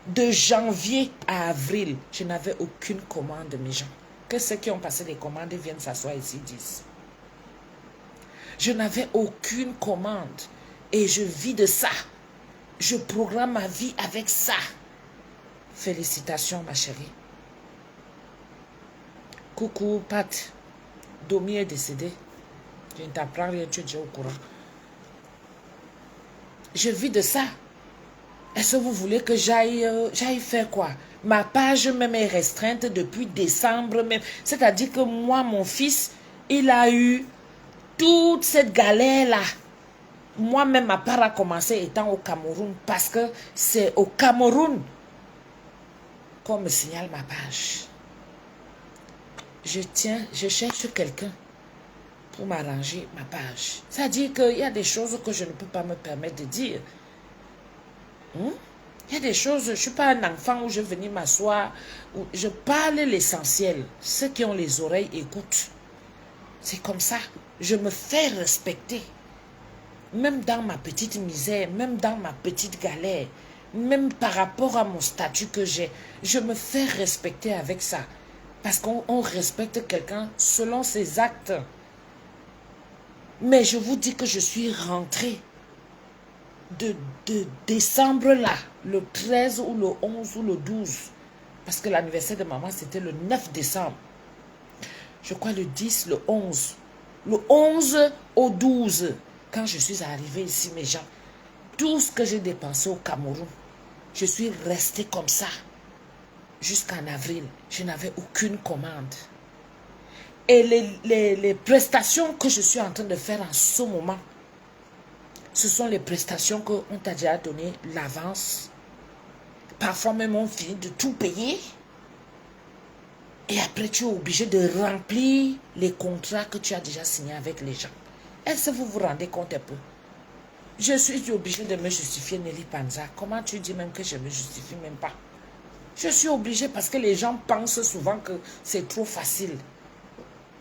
De janvier à avril, je n'avais aucune commande, mes gens. Que ceux qui ont passé des commandes viennent s'asseoir ici disent. Je n'avais aucune commande et je vis de ça. Je programme ma vie avec ça. Félicitations, ma chérie. Coucou, Pat. Domi est décédé. Je ne t'apprends rien, tu es déjà au courant. Je vis de ça. Est-ce que vous voulez que j'aille faire quoi? Ma page même est restreinte depuis décembre même. C'est-à-dire que moi, mon fils, il a eu toute cette galère-là. Moi-même, ma part a commencé étant au Cameroun parce que c'est au Cameroun qu'on me signale ma page. Je cherche quelqu'un pour m'arranger ma page. C'est-à-dire qu'il y a des choses que je ne peux pas me permettre de dire. Il y a des choses, je ne suis pas un enfant où je vais venir m'asseoir, où je parle l'essentiel. Ceux qui ont les oreilles écoutent. C'est comme ça. Je me fais respecter. Même dans ma petite misère, même dans ma petite galère, même par rapport à mon statut que j'ai, je me fais respecter avec ça. Parce qu'on respecte quelqu'un selon ses actes. Mais je vous dis que je suis rentrée de décembre là, le 13 ou le 11 ou le 12. Parce que l'anniversaire de maman, c'était le 9 décembre. Je crois le 10, le 11. Le 11 au 12, quand je suis arrivée ici, mes gens, tout ce que j'ai dépensé au Cameroun, je suis restée comme ça. Jusqu'en avril, je n'avais aucune commande. Et les prestations que je suis en train de faire en ce moment, ce sont les prestations qu'on t'a déjà donné l'avance. Parfois même on finit de tout payer. Et après tu es obligé de remplir les contrats que tu as déjà signés avec les gens. Est-ce que vous vous rendez compte un peu? Je suis obligée de me justifier, Nelly Panza. Comment tu dis même que je ne me justifie même pas? Je suis obligée parce que les gens pensent souvent que c'est trop facile.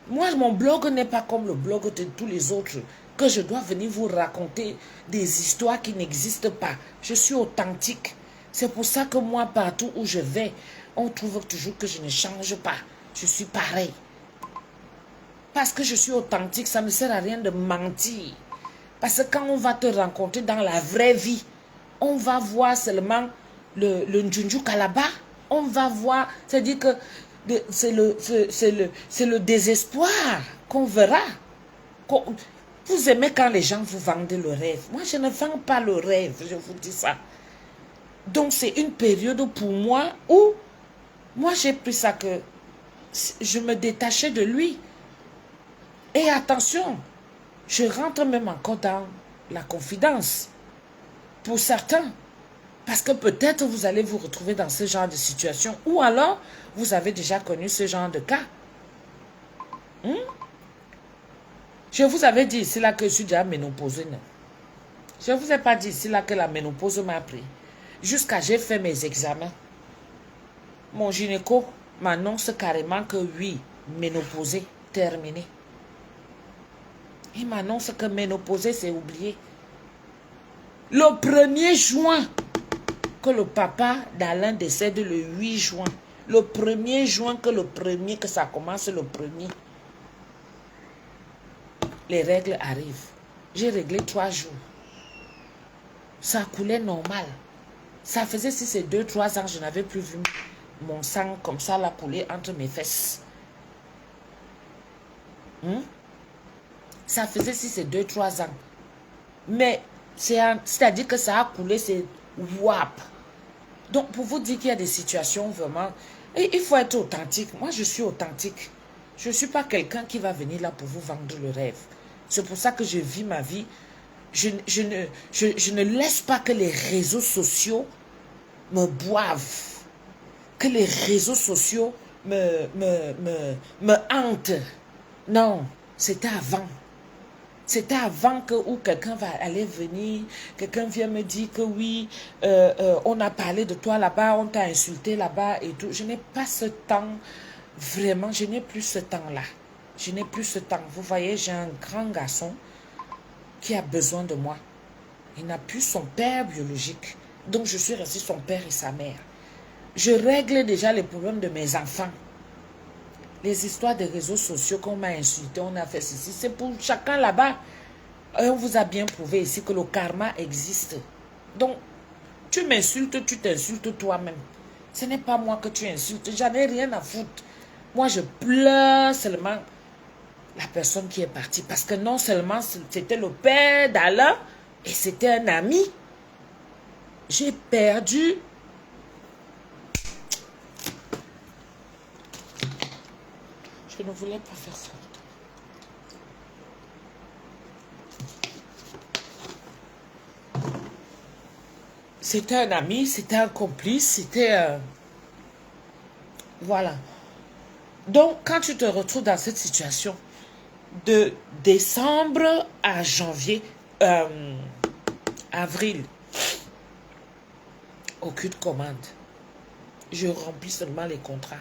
Moi, mon blog n'est pas comme le blog de tous les autres, que je dois venir vous raconter des histoires qui n'existent pas. Je suis authentique. C'est pour ça que moi, partout où je vais, on trouve toujours que je ne change pas. Je suis pareil. Parce que je suis authentique, ça ne me sert à rien de mentir. Parce que quand on va te rencontrer dans la vraie vie, on va voir seulement le Njunju Kalaba. On va voir, c'est-à-dire que c'est le désespoir qu'on verra. Vous aimez quand les gens vous vendent le rêve. Moi, je ne vends pas le rêve, je vous dis ça. Donc, c'est une période pour moi où, moi, j'ai pris ça que je me détachais de lui. Et attention, je rentre même encore dans la confidence. Pour certains, parce que peut-être vous allez vous retrouver dans ce genre de situation. Ou alors, vous avez déjà connu ce genre de cas. Je vous avais dit ici là que je suis déjà ménopausée. Je ne vous ai pas dit ici là que la ménopause m'a pris. Jusqu'à j'ai fait mes examens. Mon gynéco m'annonce carrément que oui, ménopausée, terminée. Il m'annonce que ménopausée, c'est oublié. Le 1er juin, que le papa d'Alain décède le 8 juin. Le 1er juin, que ça commence le 1er. Les règles arrivent. J'ai réglé 3 jours. Ça coulait normal. Ça faisait si c'est 2-3 ans, je n'avais plus vu mon sang comme ça là couler entre mes fesses. Ça faisait si c'est 2-3 ans. Mais c'est-à-dire que ça a coulé, c'est wap. Donc pour vous dire qu'il y a des situations vraiment, il faut être authentique. Moi je suis authentique. Je ne suis pas quelqu'un qui va venir là pour vous vendre le rêve. C'est pour ça que je vis ma vie. Je ne laisse pas que les réseaux sociaux me boivent. Que les réseaux sociaux me hantent. Non, c'était avant. C'était avant que où quelqu'un va aller venir, quelqu'un vient me dire que oui, on a parlé de toi là-bas, on t'a insulté là-bas et tout. Je n'ai pas ce temps, vraiment, je n'ai plus ce temps-là. Je n'ai plus ce temps. Vous voyez, j'ai un grand garçon. qui a besoin de moi. Il n'a plus son père biologique. Donc, je suis restée son père et sa mère. Je règle déjà les problèmes de mes enfants. Les histoires des réseaux sociaux qu'on m'a insulté, on a fait ceci. C'est pour chacun là-bas. Et on vous a bien prouvé ici que le karma existe. Donc, tu m'insultes, tu t'insultes toi-même. Ce n'est pas moi que tu insultes. J'en ai rien à foutre. Moi, je pleure seulement la personne qui est partie. Parce que non seulement c'était le père d'Alain, et c'était un ami. J'ai perdu. Je ne voulais pas faire ça. C'était un ami, c'était un complice, c'était... Voilà. Donc, quand tu te retrouves dans cette situation, de décembre à janvier, avril, aucune commande. Je remplis seulement les contrats.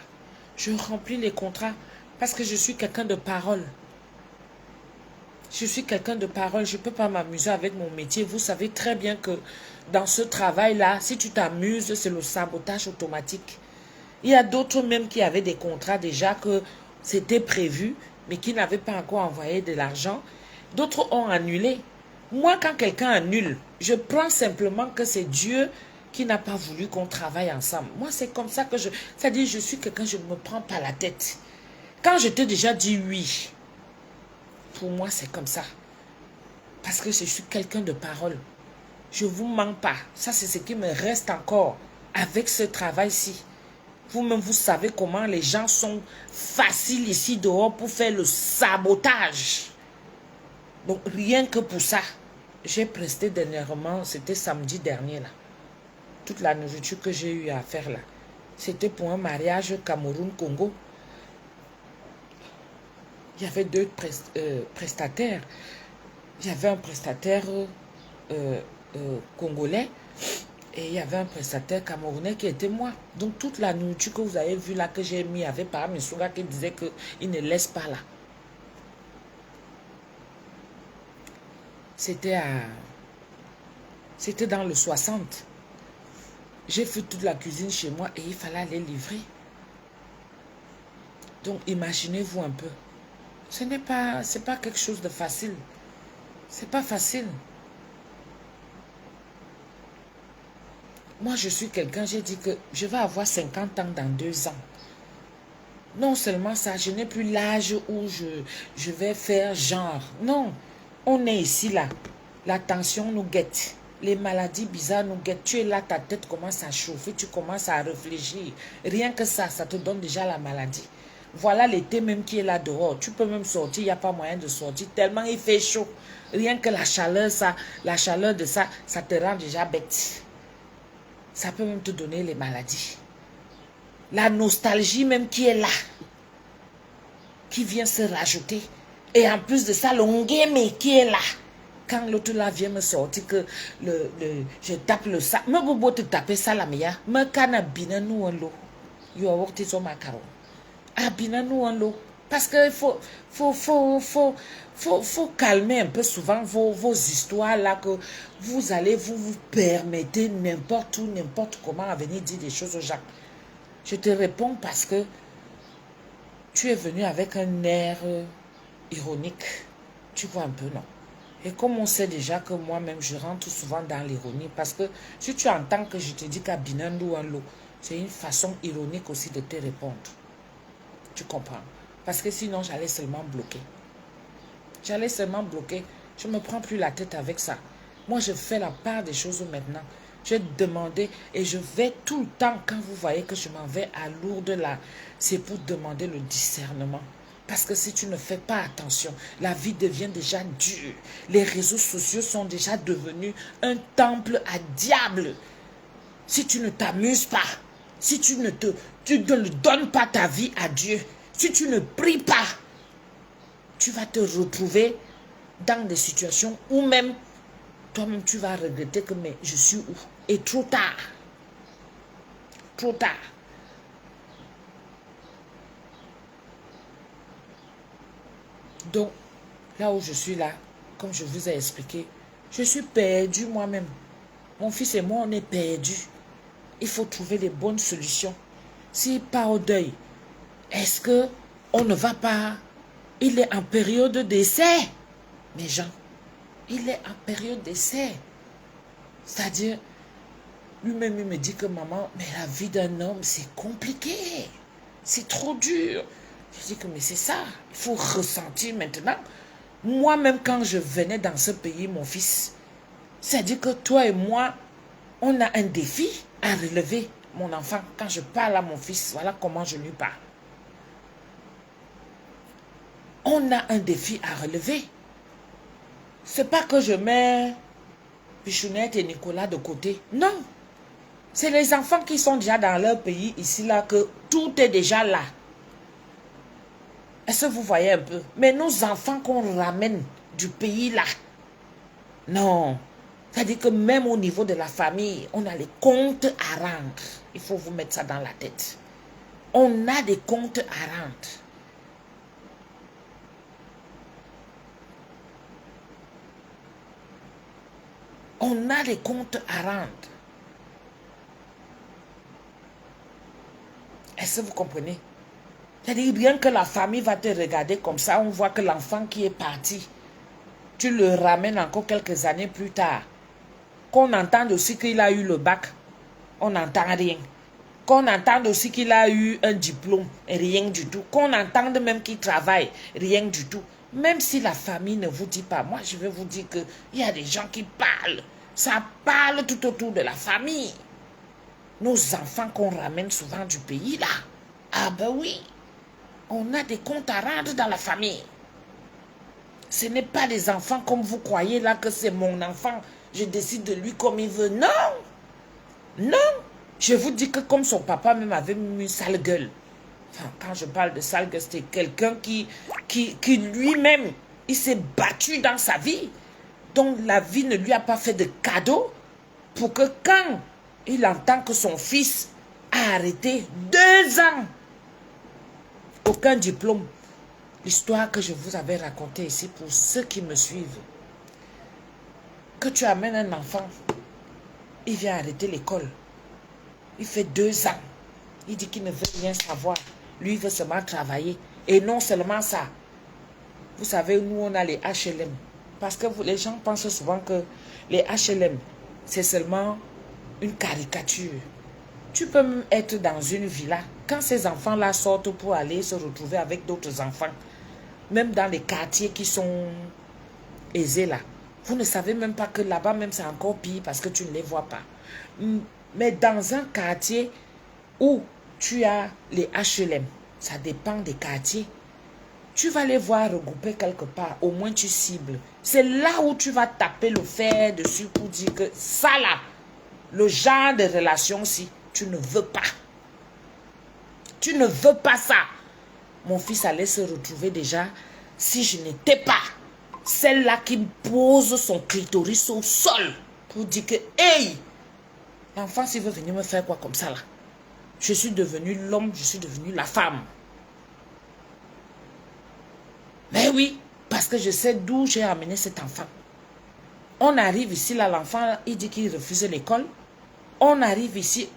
Je remplis les contrats parce que je suis quelqu'un de parole. Je suis quelqu'un de parole. Je ne peux pas m'amuser avec mon métier. Vous savez très bien que dans ce travail-là, si tu t'amuses, c'est le sabotage automatique. Il y a d'autres même qui avaient des contrats déjà que c'était prévu, mais qui n'avaient pas encore envoyé de l'argent. D'autres ont annulé. Moi, quand quelqu'un annule, je prends simplement que c'est Dieu qui n'a pas voulu qu'on travaille ensemble. Moi, c'est comme ça que c'est-à-dire, je suis quelqu'un, je ne me prends pas la tête. Quand je t'ai déjà dit oui, pour moi, c'est comme ça. Parce que je suis quelqu'un de parole. Je ne vous mens pas. Ça, c'est ce qui me reste encore avec ce travail-ci. Vous-même, vous savez comment les gens sont faciles ici dehors pour faire le sabotage. Donc, rien que pour ça, j'ai presté dernièrement, c'était samedi dernier, là. Toute la nourriture que j'ai eu à faire, là. C'était pour un mariage Cameroun-Congo. Il y avait deux prestataires. Il y avait un prestataire congolais et il y avait un prestataire camerounais qui était moi. Donc toute la nourriture que vous avez vue là, que j'ai mis, avec par exemple Missouga qui disait qu'il ne laisse pas là. C'était dans le 60. J'ai fait toute la cuisine chez moi et il fallait aller livrer. Donc imaginez-vous un peu. C'est pas quelque chose de facile. C'est pas facile. Moi, je suis quelqu'un, j'ai dit que je vais avoir 50 ans dans 2 ans. Non seulement ça, je n'ai plus l'âge où je vais faire genre. Non, on est ici là. La tension nous guette. Les maladies bizarres nous guettent. Tu es là, ta tête commence à chauffer, tu commences à réfléchir. Rien que ça te donne déjà la maladie. Voilà l'été même qui est là dehors. Tu peux même sortir, il n'y a pas moyen de sortir. Tellement il fait chaud. Rien que la chaleur de ça te rend déjà bête. Ça peut même te donner les maladies. La nostalgie même qui est là, qui vient se rajouter. Et en plus de ça, le ngeme qui est là. Quand l'autre là vient me sortir que je tape le sac. Me bobo te taper ça la meya. Me kana bina nou en l'eau. You are working sur ma caro. Ah bina nou en l'eau. Parce que faut calmer un peu souvent vos histoires là que vous allez vous permettez n'importe où, n'importe comment à venir dire des choses aux gens. Je te réponds parce que tu es venu avec un air ironique. Tu vois un peu, non? Et comme on sait déjà que moi-même, je rentre souvent dans l'ironie parce que si tu entends que je te dis qu'à Binandou en l'eau, c'est une façon ironique aussi de te répondre. Tu comprends? Parce que sinon, j'allais seulement bloquer. J'allais seulement bloquer. Je ne me prends plus la tête avec ça. Moi, je fais la part des choses maintenant. J'ai demandé et je vais tout le temps, quand vous voyez que je m'en vais à Lourdes là, c'est pour demander le discernement. Parce que si tu ne fais pas attention, la vie devient déjà dure. Les réseaux sociaux sont déjà devenus un temple à diable. Si tu ne t'amuses pas, si tu ne donnes pas ta vie à Dieu, si tu ne pries pas, tu vas te retrouver dans des situations où même toi-même tu vas regretter que mais je suis où? Et trop tard. Trop tard. Donc, là où je suis là, comme je vous ai expliqué, je suis perdue moi-même. Mon fils et moi, on est perdus. Il faut trouver les bonnes solutions. S'il part au deuil, est-ce que on ne va pas... Il est en période d'essai, mes gens. Il est en période d'essai. C'est-à-dire, lui-même, il me dit que maman, mais la vie d'un homme, c'est compliqué. C'est trop dur. Je dis que mais c'est ça. Il faut ressentir maintenant. Moi-même, quand je venais dans ce pays, mon fils, c'est-à-dire que toi et moi, on a un défi à relever, mon enfant. Quand je parle à mon fils, voilà comment je lui parle. On a un défi à relever. C'est pas que je mets Pichounette et Nicolas de côté. Non. C'est les enfants qui sont déjà dans leur pays, ici, là, que tout est déjà là. Est-ce que vous voyez un peu? Mais nos enfants qu'on ramène du pays, là, non. C'est-à-dire que même au niveau de la famille, on a les comptes à rendre. Il faut vous mettre ça dans la tête. On a des comptes à rendre. On a des comptes à rendre. Est-ce que vous comprenez? C'est-à-dire bien que la famille va te regarder comme ça, on voit que l'enfant qui est parti, tu le ramènes encore quelques années plus tard. Qu'on entende aussi qu'il a eu le bac, on n'entend rien. Qu'on entende aussi qu'il a eu un diplôme, rien du tout. Qu'on entende même qu'il travaille, rien du tout. Même si la famille ne vous dit pas, moi je vais vous dire qu'il y a des gens qui parlent. Ça parle tout autour de la famille. Nos enfants qu'on ramène souvent du pays là. Ah ben oui, on a des comptes à rendre dans la famille. Ce n'est pas des enfants comme vous croyez là que c'est mon enfant. Je décide de lui comme il veut. Non. Non. Je vous dis que comme son papa même avait mis une sale gueule. Enfin, quand je parle de sale gueule, c'était quelqu'un qui lui-même, il s'est battu dans sa vie. Donc la vie ne lui a pas fait de cadeau pour que quand il entend que son fils a arrêté 2 ans, aucun diplôme. L'histoire que je vous avais racontée ici pour ceux qui me suivent. Que tu amènes un enfant, il vient arrêter l'école. Il fait 2 ans. Il dit qu'il ne veut rien savoir. Lui, il veut seulement travailler. Et non seulement ça. Vous savez, nous, on a les HLM. Parce que les gens pensent souvent que les HLM, c'est seulement une caricature. Tu peux même être dans une villa. Quand ces enfants-là sortent pour aller se retrouver avec d'autres enfants, même dans les quartiers qui sont aisés là, vous ne savez même pas que là-bas même c'est encore pire parce que tu ne les vois pas. Mais dans un quartier où tu as les HLM, ça dépend des quartiers, tu vas les voir regrouper quelque part, au moins tu cibles. C'est là où tu vas taper le fer dessus pour dire que ça là, le genre de relation-ci, tu ne veux pas. Tu ne veux pas ça. Mon fils allait se retrouver déjà, si je n'étais pas celle-là qui pose son clitoris au sol pour dire que, hey, l'enfant s'il veut venir me faire quoi comme ça là? Je suis devenue l'homme, je suis devenue la femme. Mais oui, parce que je sais d'où j'ai amené cet enfant. On arrive ici, là, l'enfant, il dit qu'il refuse l'école. On arrive ici,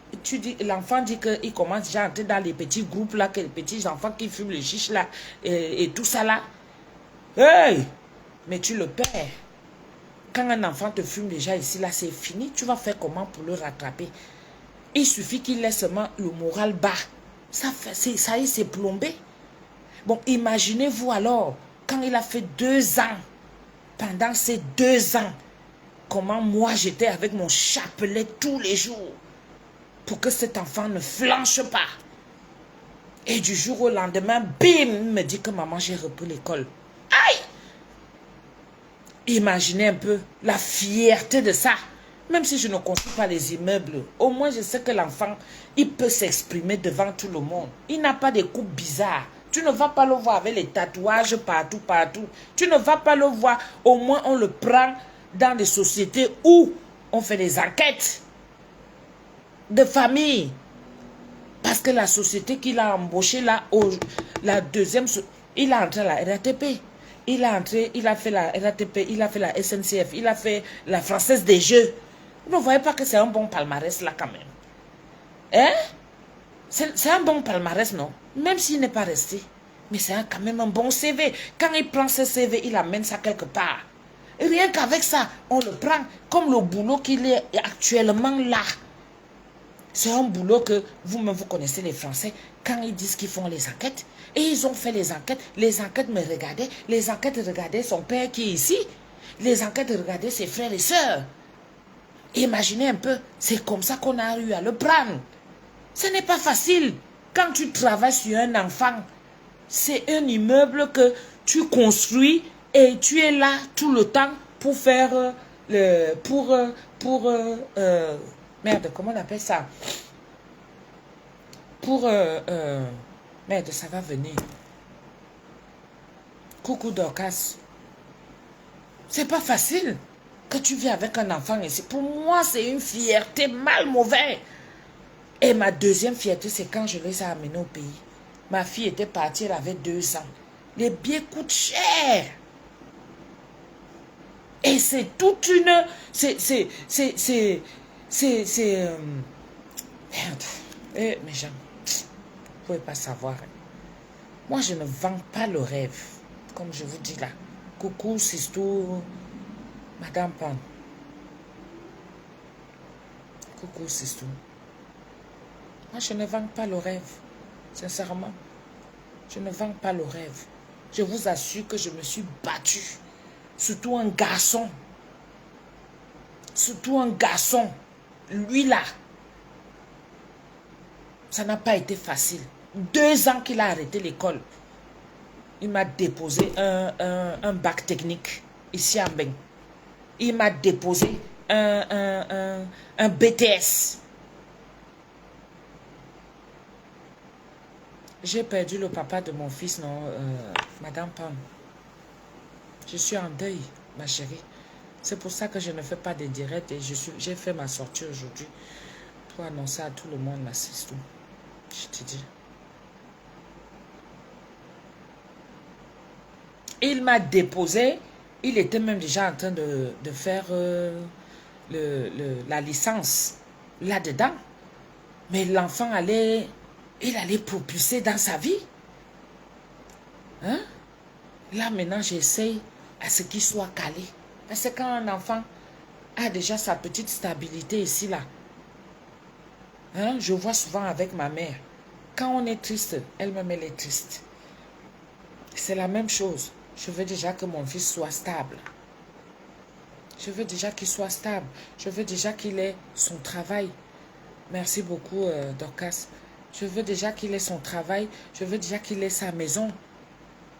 l'enfant dit qu'il commence déjà à entrer dans les petits groupes là, que les petits enfants qui fument les chiches là, et tout ça là. Hey! Mais tu le perds. Quand un enfant te fume déjà ici, là, c'est fini. Tu vas faire comment pour le rattraper? Il suffit qu'il laisse seulement le moral bas. Ça y est, c'est plombé. Bon, imaginez-vous alors, quand il a fait 2 ans, pendant ces 2 ans, comment moi j'étais avec mon chapelet tous les jours pour que cet enfant ne flanche pas. Et du jour au lendemain, bim, il me dit que maman, j'ai repris l'école. Aïe! Imaginez un peu la fierté de ça. Même si je ne construis pas les immeubles, au moins je sais que l'enfant, il peut s'exprimer devant tout le monde. Il n'a pas des coupes bizarres. Tu ne vas pas le voir avec les tatouages partout, partout. Tu ne vas pas le voir. Au moins, on le prend dans des sociétés où on fait des enquêtes de famille. Parce que la société qu'il a embauchée là, la deuxième, il a entré à la RATP. Il a entré, il a fait la RATP, il a fait la SNCF, il a fait la Française des Jeux. Vous ne voyez pas que c'est un bon palmarès là quand même? Hein? C'est un bon palmarès, non? Même s'il n'est pas resté. Mais c'est quand même un bon CV. Quand il prend ce CV, il amène ça quelque part. Et rien qu'avec ça, on le prend comme le boulot qu'il est actuellement là. C'est un boulot que vous-même, vous connaissez les Français. Quand ils disent qu'ils font les enquêtes, et ils ont fait les enquêtes me regardaient. Les enquêtes regardaient son père qui est ici. Les enquêtes regardaient ses frères et sœurs. Imaginez un peu, c'est comme ça qu'on a eu à le prendre. Ce n'est pas facile. Quand tu travailles sur un enfant, c'est un immeuble que tu construis et tu es là tout le temps pour faire merde, comment on appelle ça? Merde, ça va venir. Coucou Dorcas. C'est pas facile que tu vis avec un enfant ici. Pour moi, c'est une fierté mal mauvaise. Et ma deuxième fierté, c'est quand je les ai amenés au pays. Ma fille était partie, elle avait 2 ans. Les billets coûtent cher. Et c'est toute une... Merde. Mais gens, vous ne pouvez pas savoir. Moi, je ne vends pas le rêve. Comme je vous dis là. Coucou, Sistou. Madame Pan. Coucou, Sistou. Moi, je ne vends pas le rêve. Sincèrement. Je ne vends pas le rêve. Je vous assure que je me suis battue. Surtout un garçon. Surtout un garçon. Lui là. Ça n'a pas été facile. 2 ans qu'il a arrêté l'école. Il m'a déposé un bac technique ici à Mbeng. Il m'a déposé un BTS. J'ai perdu le papa de mon fils, non, Madame Pam. Je suis en deuil, ma chérie. C'est pour ça que je ne fais pas de direct et j'ai fait ma sortie aujourd'hui pour annoncer à tout le monde ma sister. Je te dis. Il m'a déposé. Il était même déjà en train de faire la licence là-dedans. Mais l'enfant il allait propulser dans sa vie. Hein? Là, maintenant, j'essaye à ce qu'il soit calé. Parce que quand un enfant a déjà sa petite stabilité ici, là, hein, je vois souvent avec ma mère, quand on est triste, elle-même, elle est triste. C'est la même chose. Je veux déjà que mon fils soit stable. Je veux déjà qu'il soit stable. Je veux déjà qu'il ait son travail. Merci beaucoup, Dorcas. Je veux déjà qu'il ait son travail. Je veux déjà qu'il ait sa maison.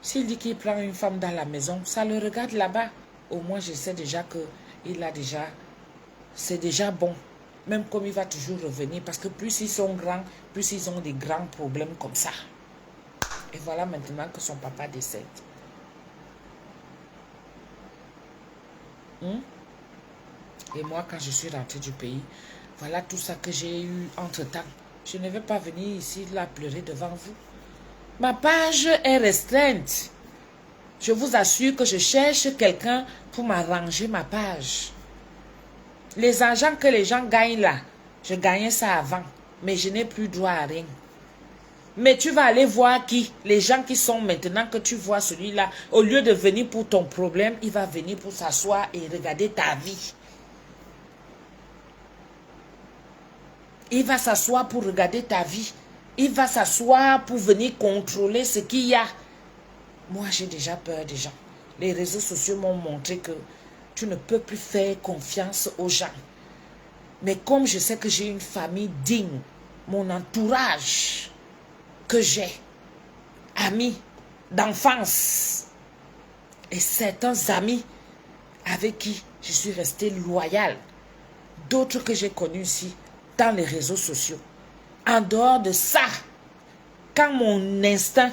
S'il dit qu'il prend une femme dans la maison, ça le regarde là-bas. Au moins, je sais déjà qu'il a déjà... C'est déjà bon. Même comme il va toujours revenir. Parce que plus ils sont grands, plus ils ont des grands problèmes comme ça. Et voilà maintenant que son papa décède. Et moi, quand je suis rentrée du pays, voilà tout ça que j'ai eu entre-temps. Je ne vais pas venir ici là pleurer devant vous. Ma page est restreinte. Je vous assure que je cherche quelqu'un pour m'arranger ma page. Les argents que les gens gagnent là, je gagnais ça avant. Mais je n'ai plus droit à rien. Mais tu vas aller voir qui? Les gens qui sont maintenant que tu vois celui-là, au lieu de venir pour ton problème, il va venir pour s'asseoir et regarder ta vie. Il va s'asseoir pour regarder ta vie. Il va s'asseoir pour venir contrôler ce qu'il y a. Moi, j'ai déjà peur des gens. Les réseaux sociaux m'ont montré que tu ne peux plus faire confiance aux gens. Mais comme je sais que j'ai une famille digne, mon entourage que j'ai, amis d'enfance et certains amis avec qui je suis restée loyale, d'autres que j'ai connus ici dans les réseaux sociaux. En dehors de ça, quand mon instinct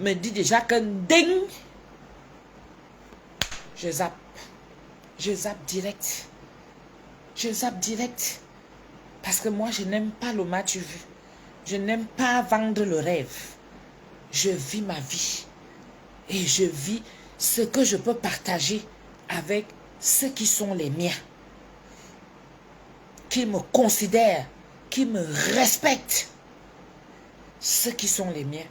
me dit déjà que ding, je zappe. Je zappe direct. Je zappe direct. Parce que moi, je n'aime pas le match vu. Je n'aime pas vendre le rêve. Je vis ma vie. Et je vis. ce que je peux partager avec ceux qui sont les miens, qui me considèrent, qui me respectent. Ceux qui sont les miens,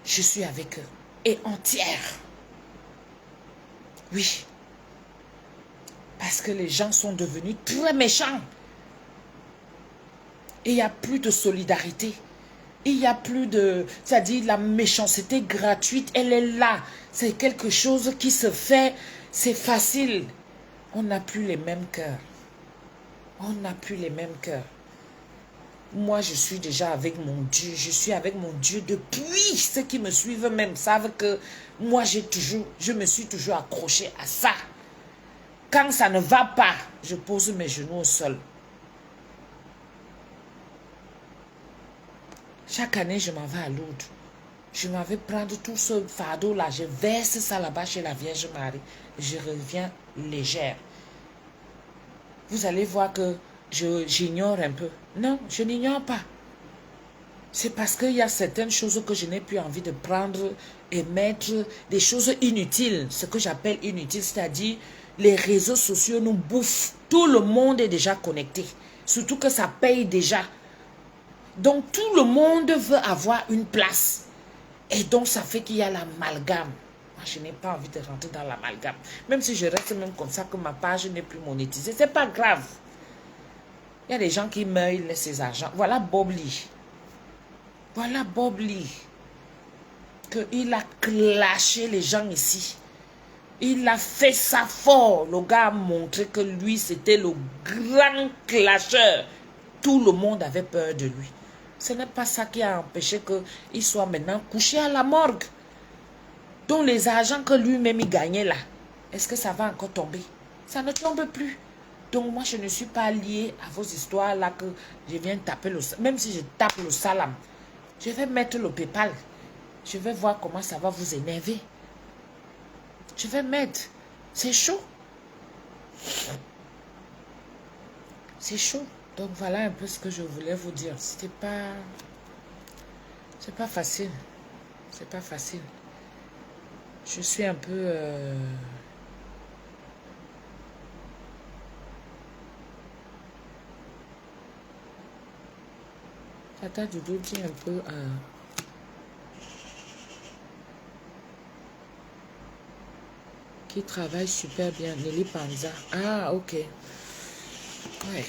je suis avec eux et entière. Oui. Parce que les gens sont devenus très méchants. Et il n'y a plus de solidarité. Il n'y a plus de... C'est-à-dire la méchanceté gratuite, elle est là. C'est quelque chose qui se fait, c'est facile. On n'a plus les mêmes cœurs. On n'a plus les mêmes cœurs. Moi, je suis déjà avec mon Dieu. Je suis avec mon Dieu depuis. Ceux qui me suivent même savent que moi, je me suis toujours accroché à ça. Quand ça ne va pas, je pose mes genoux au sol. Chaque année, je m'en vais à Lourdes. Je m'en vais prendre tout ce fardeau-là. Je verse ça là-bas chez la Vierge Marie. Je reviens légère. Vous allez voir que j'ignore un peu. Non, je n'ignore pas. C'est parce qu'il y a certaines choses que je n'ai plus envie de prendre et mettre des choses inutiles. Ce que j'appelle inutiles, c'est-à-dire les réseaux sociaux nous bouffent. Tout le monde est déjà connecté. Surtout que ça paye déjà. Donc tout le monde veut avoir une place. Et donc ça fait qu'il y a l'amalgame. Moi, je n'ai pas envie de rentrer dans l'amalgame. Même si je reste même comme ça, que ma page n'est plus monétisée, c'est pas grave. Il y a des gens qui meurent, ils laissent ses argent. Voilà Bob Lee. Voilà Bob Lee. Il a clashé les gens ici. Il a fait ça fort. Le gars a montré que lui, c'était le grand clasheur. Tout le monde avait peur de lui. Ce n'est pas ça qui a empêché qu'il soit maintenant couché à la morgue. Donc les argents que lui-même il gagnait là, est-ce que ça va encore tomber? Ça ne tombe plus. Donc moi je ne suis pas liée à vos histoires là que je viens taper le salam. Même si je tape le salam, je vais mettre le PayPal. Je vais voir comment ça va vous énerver. Je vais mettre. C'est chaud. C'est chaud. Donc voilà un peu ce que je voulais vous dire. C'est pas facile. C'est pas facile. Je suis un peu... Tata Doudou dit un peu... qui travaille super bien. Nelly Panza. Ah, ok. Ouais.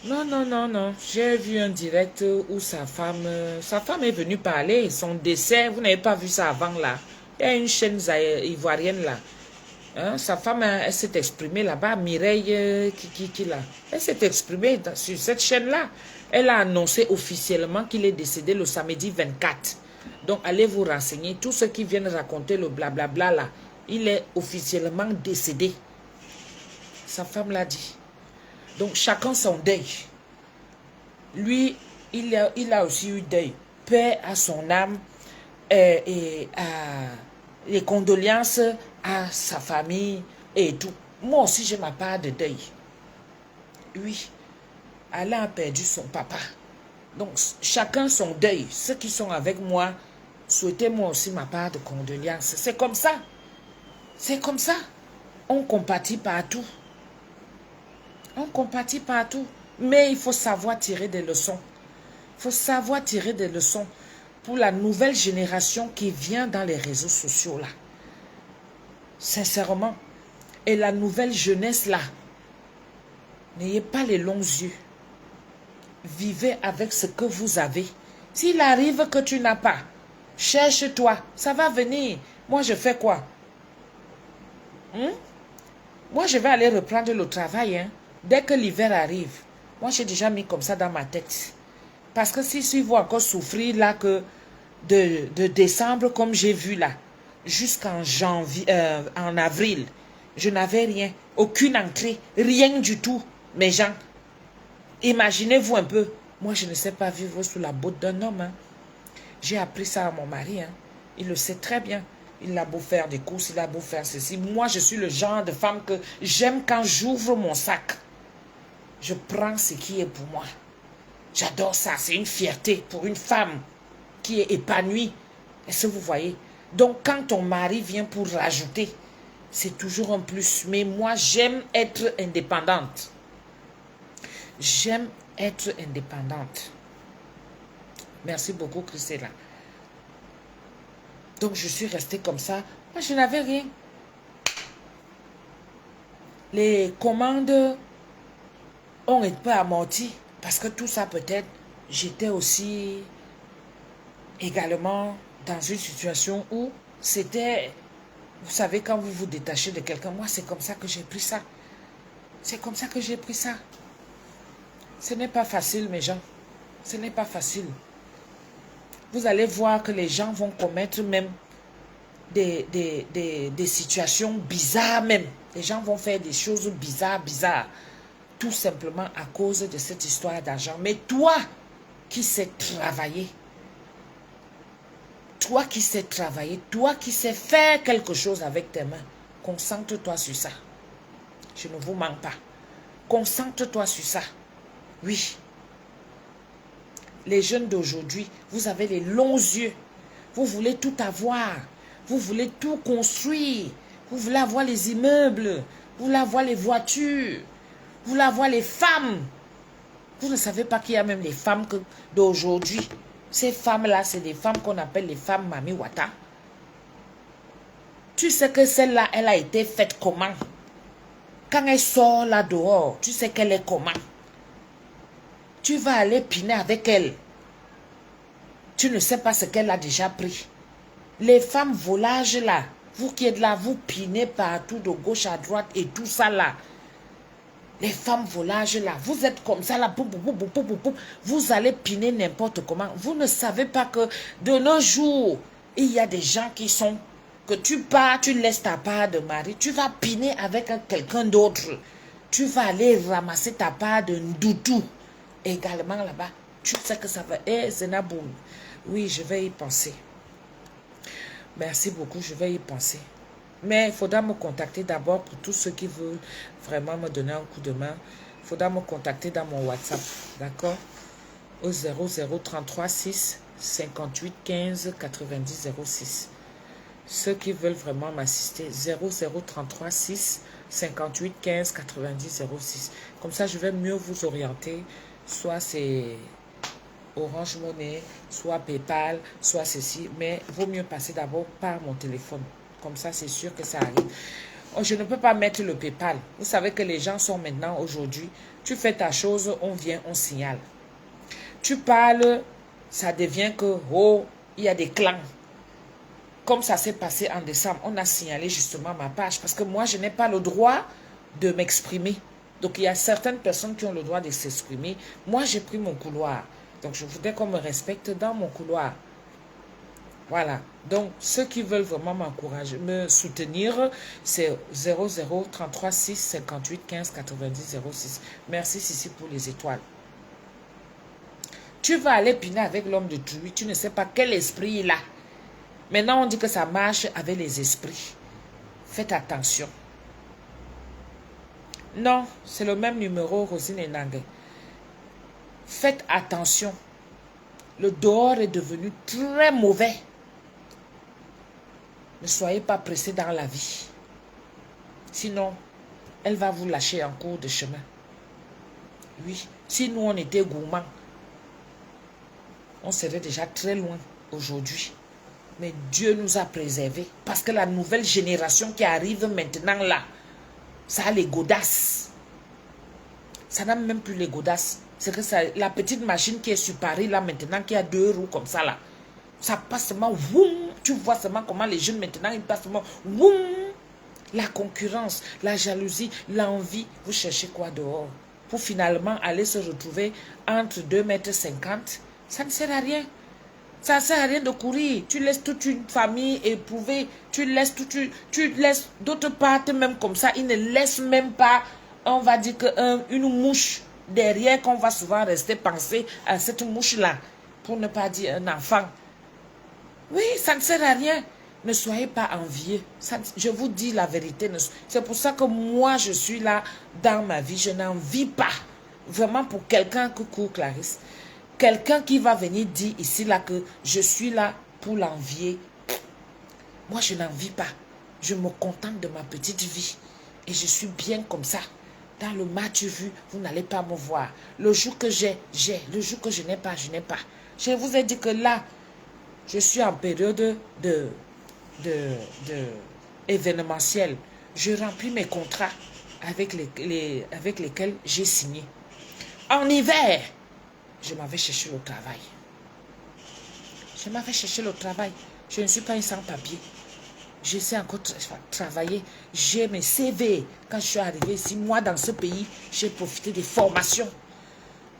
Non, non, non, non. J'ai vu un direct où sa femme est venue parler. Son décès, vous n'avez pas vu ça avant là. Il y a une chaîne ivoirienne là. Hein, sa femme, elle s'est exprimée là-bas. Mireille, qui là. Elle s'est exprimée sur cette chaîne-là. Elle a annoncé officiellement qu'il est décédé le samedi 24. Donc, allez vous renseigner. Tous ceux qui viennent raconter le blablabla là, il est officiellement décédé. Sa femme l'a dit. Donc, chacun son deuil. Lui, il a aussi eu deuil. Paix à son âme et les condoléances à sa famille et tout. Moi aussi, j'ai ma part de deuil. Oui, Alain a perdu son papa. Donc, chacun son deuil. Ceux qui sont avec moi, souhaitez-moi aussi ma part de condoléances. C'est comme ça. C'est comme ça. On compatit partout. On compatit partout. Mais il faut savoir tirer des leçons. Il faut savoir tirer des leçons pour la nouvelle génération qui vient dans les réseaux sociaux là. Sincèrement. Et la nouvelle jeunesse là. N'ayez pas les longs yeux. Vivez avec ce que vous avez. S'il arrive que tu n'as pas, cherche-toi. Ça va venir. Moi, je fais quoi? Moi, je vais aller reprendre le travail. Dès que l'hiver arrive. Moi, j'ai déjà mis comme ça dans ma tête. Parce que si vous encore souffrir là que de décembre, comme j'ai vu là, jusqu'en janvier, en avril, je n'avais rien. Aucune entrée. Rien du tout, mes gens. Imaginez-vous un peu. Moi, je ne sais pas vivre sous la botte d'un homme. J'ai appris ça à mon mari. Il le sait très bien. Il a beau faire des courses, il a beau faire ceci. Moi, je suis le genre de femme que j'aime quand j'ouvre mon sac. Je prends ce qui est pour moi. J'adore ça. C'est une fierté pour une femme qui est épanouie. Est-ce que vous voyez? Donc, quand ton mari vient pour rajouter, c'est toujours un plus. Mais moi, j'aime être indépendante. J'aime être indépendante. Merci beaucoup, Christella. Donc, je suis restée comme ça. Moi, je n'avais rien. Les commandes ont un peu amorti. Parce que tout ça, peut-être, j'étais aussi également dans une situation où c'était... Vous savez, quand vous vous détachez de quelqu'un, moi, c'est comme ça que j'ai pris ça. C'est comme ça que j'ai pris ça. Ce n'est pas facile, mes gens. Ce n'est pas facile. Vous allez voir que les gens vont commettre même des situations bizarres même. Les gens vont faire des choses bizarres. Tout simplement à cause de cette histoire d'argent. Mais toi qui sais travailler, toi qui sais faire quelque chose avec tes mains, concentre-toi sur ça. Je ne vous mens pas. Concentre-toi sur ça. Oui. Les jeunes d'aujourd'hui, vous avez les longs yeux. Vous voulez tout avoir. Vous voulez tout construire. Vous voulez avoir les immeubles. Vous voulez avoir les voitures. Vous voulez avoir les femmes. Vous ne savez pas qu'il y a même les femmes d'aujourd'hui. Ces femmes-là, c'est des femmes qu'on appelle les femmes Mami Wata. Tu sais que celle-là, elle a été faite comment? Quand elle sort là dehors, tu sais qu'elle est comment? Tu vas aller piner avec elle. Tu ne sais pas ce qu'elle a déjà pris. Les femmes volages là, vous qui êtes là, vous pinez partout de gauche à droite et tout ça là. Les femmes volages là, vous êtes comme ça là, vous allez piner n'importe comment. Vous ne savez pas que de nos jours, il y a des gens qui sont, que tu pars, tu laisses ta part de mari, tu vas piner avec quelqu'un d'autre. Tu vas aller ramasser ta part de doudou. Également là-bas, tu sais que ça va... Eh, Zenaboum, oui, je vais y penser. Merci beaucoup, je vais y penser. Mais il faudra me contacter d'abord pour tous ceux qui veulent vraiment me donner un coup de main. Il faudra me contacter dans mon WhatsApp, d'accord? Au 0033 6 58 15 90 06. Ceux qui veulent vraiment m'assister, 0033 6 58 15 90 06. Comme ça, je vais mieux vous orienter. Soit c'est Orange Money, soit PayPal, soit ceci. Mais il vaut mieux passer d'abord par mon téléphone. Comme ça, c'est sûr que ça arrive. Oh, je ne peux pas mettre le PayPal. Vous savez que les gens sont maintenant, aujourd'hui, tu fais ta chose, on vient, on signale. Tu parles, ça devient que, oh, il y a des clans. Comme ça s'est passé en décembre, on a signalé justement ma page. Parce que moi, je n'ai pas le droit de m'exprimer. Donc, il y a certaines personnes qui ont le droit de s'exprimer. Moi, j'ai pris mon couloir. Donc, je voudrais qu'on me respecte dans mon couloir. Voilà. Donc, ceux qui veulent vraiment m'encourager, me soutenir, c'est 0033 6 58 15 90 06. Merci, Sissi, pour les étoiles. Tu vas aller piner avec l'homme de Trouy. Tu ne sais pas quel esprit il a. Maintenant, on dit que ça marche avec les esprits. Faites attention. Non, c'est le même numéro, Rosine et Nangue. Faites attention. Le dehors est devenu très mauvais. Ne soyez pas pressés dans la vie. Sinon, elle va vous lâcher en cours de chemin. Oui, si nous on était gourmands, on serait déjà très loin aujourd'hui. Mais Dieu nous a préservés. Parce que la nouvelle génération qui arrive maintenant là, ça a les godasses. Ça n'a même plus les godasses. C'est que ça, la petite machine qui est sur Paris là maintenant, qui a 2 roues comme ça là. Ça passe seulement, woum. Tu vois seulement comment les jeunes maintenant, ils passent seulement, woum. La concurrence, la jalousie, l'envie. Vous cherchez quoi dehors? Pour finalement aller se retrouver entre 2,50 m. Ça ne sert à rien. Ça ne sert à rien de courir. Tu laisses toute une famille éprouvée. Tu laisses d'autres parties même comme ça. Ils ne laissent même pas, on va dire, une mouche derrière qu'on va souvent rester penser à cette mouche-là. Pour ne pas dire un enfant. Oui, ça ne sert à rien. Ne soyez pas envieux. Je vous dis la vérité. C'est pour ça que moi, je suis là dans ma vie. Je n'envie pas. Vraiment pour quelqu'un, coucou Clarisse. Quelqu'un qui va venir dire ici là que je suis là pour l'envier. Moi, je n'en vis pas. Je me contente de ma petite vie. Et je suis bien comme ça. Dans le match vu, vous n'allez pas me voir. Le jour que j'ai. Le jour que je n'ai pas, je n'ai pas. Je vous ai dit que là, je suis en période de événementiel. Je remplis mes contrats avec lesquels j'ai signé. En hiver, je m'avais cherché le travail. Je m'avais cherché le travail. Je ne suis pas une sans-papier. Je sais encore travailler. J'ai mes CV. Quand je suis arrivée ici, moi, dans ce pays, j'ai profité des formations.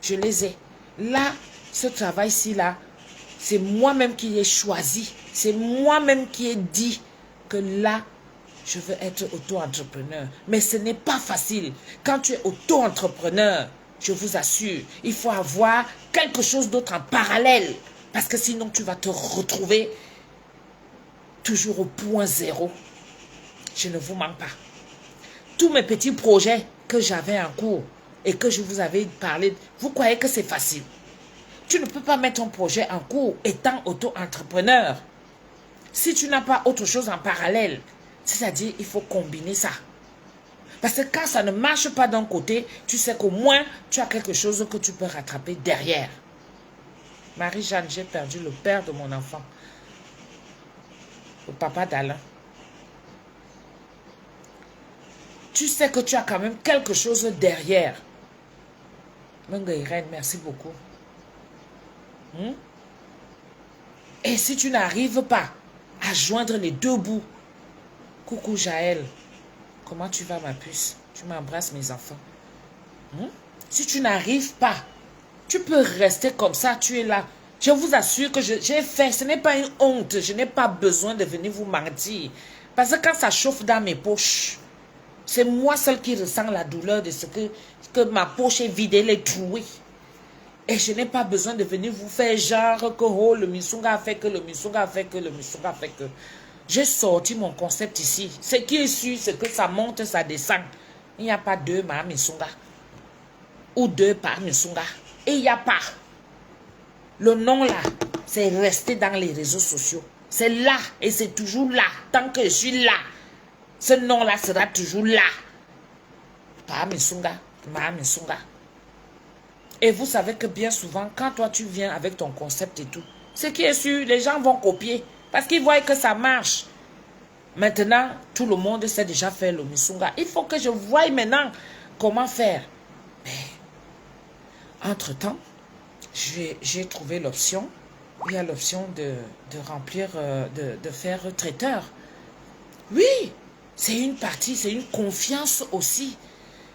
Je les ai. Là, ce travail-ci, là, c'est moi-même qui ai choisi. C'est moi-même qui ai dit que là, je veux être auto-entrepreneur. Mais ce n'est pas facile. Quand tu es auto-entrepreneur, je vous assure, il faut avoir quelque chose d'autre en parallèle. Parce que sinon, tu vas te retrouver toujours au point zéro. Je ne vous mens pas. Tous mes petits projets que j'avais en cours et que je vous avais parlé, vous croyez que c'est facile? Tu ne peux pas mettre ton projet en cours étant auto-entrepreneur. Si tu n'as pas autre chose en parallèle, c'est-à-dire il faut combiner ça. Parce que quand ça ne marche pas d'un côté, tu sais qu'au moins tu as quelque chose que tu peux rattraper derrière. Marie-Jeanne, j'ai perdu le père de mon enfant. Le papa d'Alain. Tu sais que tu as quand même quelque chose derrière. Menga Irène, merci beaucoup. Et si tu n'arrives pas à joindre les deux bouts, coucou Jaël, comment tu vas ma puce? Tu m'embrasses mes enfants. Si tu n'arrives pas, tu peux rester comme ça, tu es là. Je vous assure que j'ai fait, ce n'est pas une honte, je n'ai pas besoin de venir vous mentir. Parce que quand ça chauffe dans mes poches, c'est moi seul qui ressens la douleur de ce que ma poche est vide, elle est trouée. Et je n'ai pas besoin de venir vous faire genre que oh, le Misunga a fait que, le Misunga a fait que, le Misunga a fait que. J'ai sorti mon concept ici. Ce qui est sûr, c'est que ça monte, ça descend. Il n'y a pas deux ma Misunga. Ou deux par Misunga. Et il n'y a pas. Le nom là, c'est resté dans les réseaux sociaux. C'est là et c'est toujours là. Tant que je suis là, ce nom là sera toujours là. Par Misunga, ma Misunga. Et vous savez que bien souvent, quand toi tu viens avec ton concept et tout, ce qui est sûr, les gens vont copier. Parce qu'ils voient que ça marche. Maintenant, tout le monde sait déjà faire le Misunga. Il faut que je voie maintenant comment faire. Mais, entre-temps, j'ai trouvé l'option. Il y a l'option de remplir, de faire traiteur. Oui, c'est une partie, c'est une confiance aussi.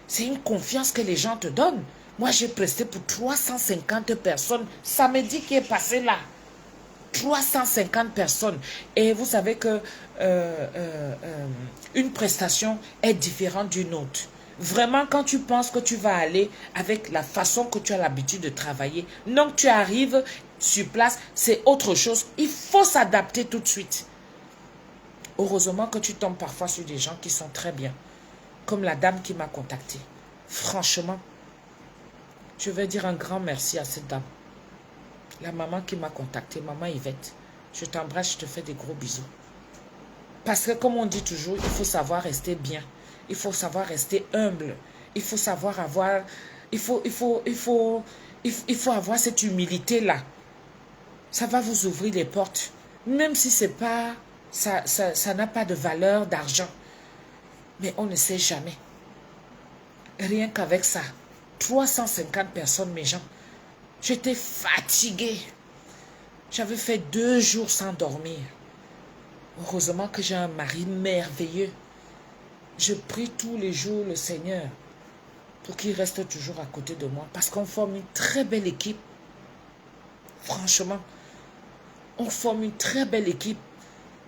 C'est une confiance que les gens te donnent. Moi, j'ai presté pour 350 personnes. Samedi qui est passé là. 350 personnes. Et vous savez que une prestation est différente d'une autre. Vraiment, quand tu penses que tu vas aller avec la façon que tu as l'habitude de travailler, non, tu arrives sur place, c'est autre chose. Il faut s'adapter tout de suite. Heureusement que tu tombes parfois sur des gens qui sont très bien. Comme la dame qui m'a contacté. Franchement, je vais dire un grand merci à cette dame. La maman qui m'a contacté, maman Yvette. Je t'embrasse, je te fais des gros bisous. Parce que comme on dit toujours, il faut savoir rester bien. Il faut savoir rester humble. Il faut savoir avoir... Il faut avoir cette humilité-là. Ça va vous ouvrir les portes. Même si c'est pas... Ça n'a pas de valeur d'argent. Mais on ne sait jamais. Rien qu'avec ça, 350 personnes, mes gens. J'étais fatiguée. J'avais fait 2 jours sans dormir. Heureusement que j'ai un mari merveilleux. Je prie tous les jours le Seigneur pour qu'il reste toujours à côté de moi. Parce qu'on forme une très belle équipe. Franchement, on forme une très belle équipe.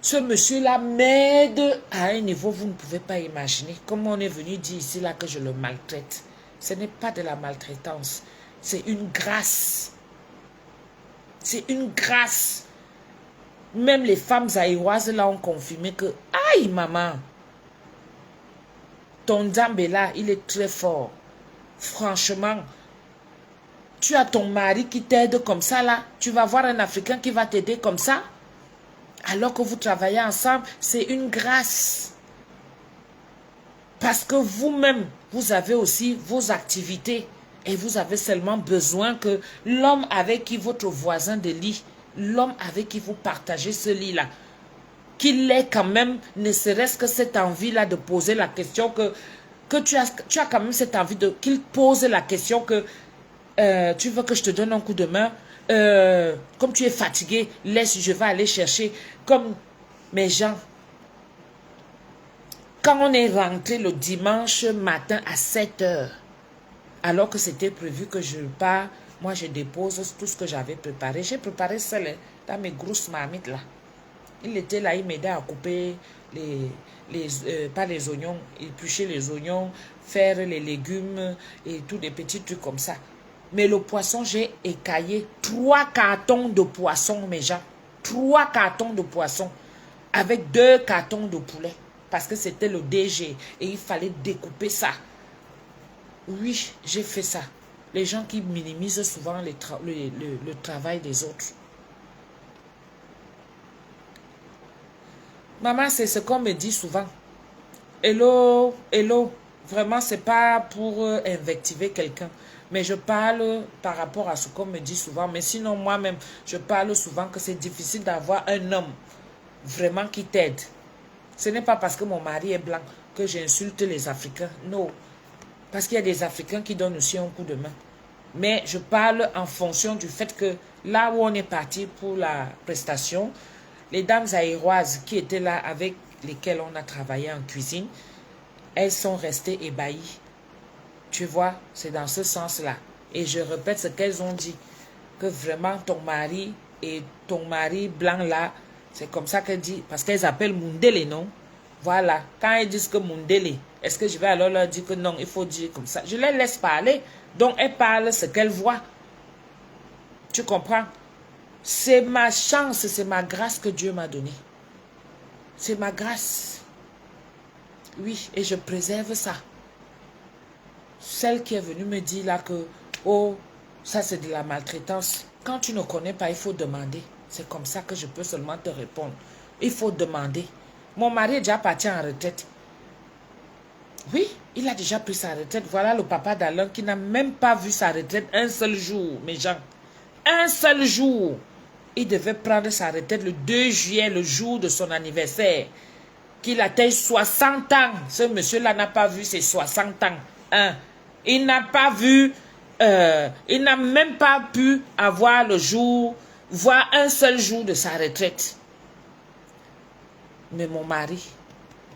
Ce monsieur-là m'aide à un niveau vous ne pouvez pas imaginer. Comme on est venu dire ici là que je le maltraite. Ce n'est pas de la maltraitance. C'est une grâce. C'est une grâce. Même les femmes zaïroises là ont confirmé que aïe maman, ton Djambé là, il est très fort. Franchement, tu as ton mari qui t'aide comme ça là. Tu vas voir un Africain qui va t'aider comme ça. alors que vous travaillez ensemble, c'est une grâce. Parce que vous-même, vous avez aussi vos activités et vous avez seulement besoin que l'homme avec qui votre voisin de lit, l'homme avec qui vous partagez ce lit-là, qu'il ait quand même, ne serait-ce que cette envie-là de poser la question que tu as quand même cette envie de qu'il pose la question que tu veux que je te donne un coup de main, comme tu es fatigué, laisse, je vais aller chercher. Comme mes gens, quand on est rentré le dimanche matin à 7 heures, alors que c'était prévu que je pars, moi je dépose tout ce que j'avais préparé. J'ai préparé ça dans mes grosses marmites là. Il était là, il m'aidait à couper pas les oignons, éplucher les oignons, faire les légumes et tous des petits trucs comme ça. Mais le poisson, j'ai écaillé 3 cartons de poisson, mes gens. 3 cartons de poisson avec 2 cartons de poulet. Parce que c'était le DG et il fallait découper ça. Oui, j'ai fait ça. Les gens qui minimisent souvent le travail des autres. Maman, c'est ce qu'on me dit souvent. Hello, hello. Vraiment, c'est pas pour invectiver quelqu'un. Mais je parle par rapport à ce qu'on me dit souvent. Mais sinon, moi-même, je parle souvent que c'est difficile d'avoir un homme vraiment qui t'aide. Ce n'est pas parce que mon mari est blanc que j'insulte les Africains. Non. Parce qu'il y a des Africains qui donnent aussi un coup de main. Mais je parle en fonction du fait que là où on est parti pour la prestation, les dames aéroises qui étaient là avec lesquelles on a travaillé en cuisine, elles sont restées ébahies. Tu vois, c'est dans ce sens-là. Et je répète ce qu'elles ont dit. Que vraiment ton mari et ton mari blanc là, c'est comme ça qu'elles disent. Parce qu'elles appellent Mundele, non? Voilà. Quand elles disent que Mundele, est-ce que je vais alors leur dire que non, il faut dire comme ça? Je les laisse parler. Donc elles parlent ce qu'elles voient. Tu comprends? C'est ma chance, c'est ma grâce que Dieu m'a donnée. C'est ma grâce. Oui, et je préserve ça. Celle qui est venue me dire là que, oh, ça c'est de la maltraitance. Quand tu ne connais pas, il faut demander. C'est comme ça que je peux seulement te répondre. Il faut demander. Mon mari est déjà parti en retraite. Oui, il a déjà pris sa retraite. Voilà le papa d'Alain qui n'a même pas vu sa retraite un seul jour, mes gens. Un seul jour. Il devait prendre sa retraite le 2 juillet, le jour de son anniversaire. Qu'il atteigne 60 ans. Ce monsieur-là n'a pas vu ses 60 ans. Hein? Il n'a pas vu, il n'a même pas pu avoir le jour, voir un seul jour de sa retraite. Mais mon mari,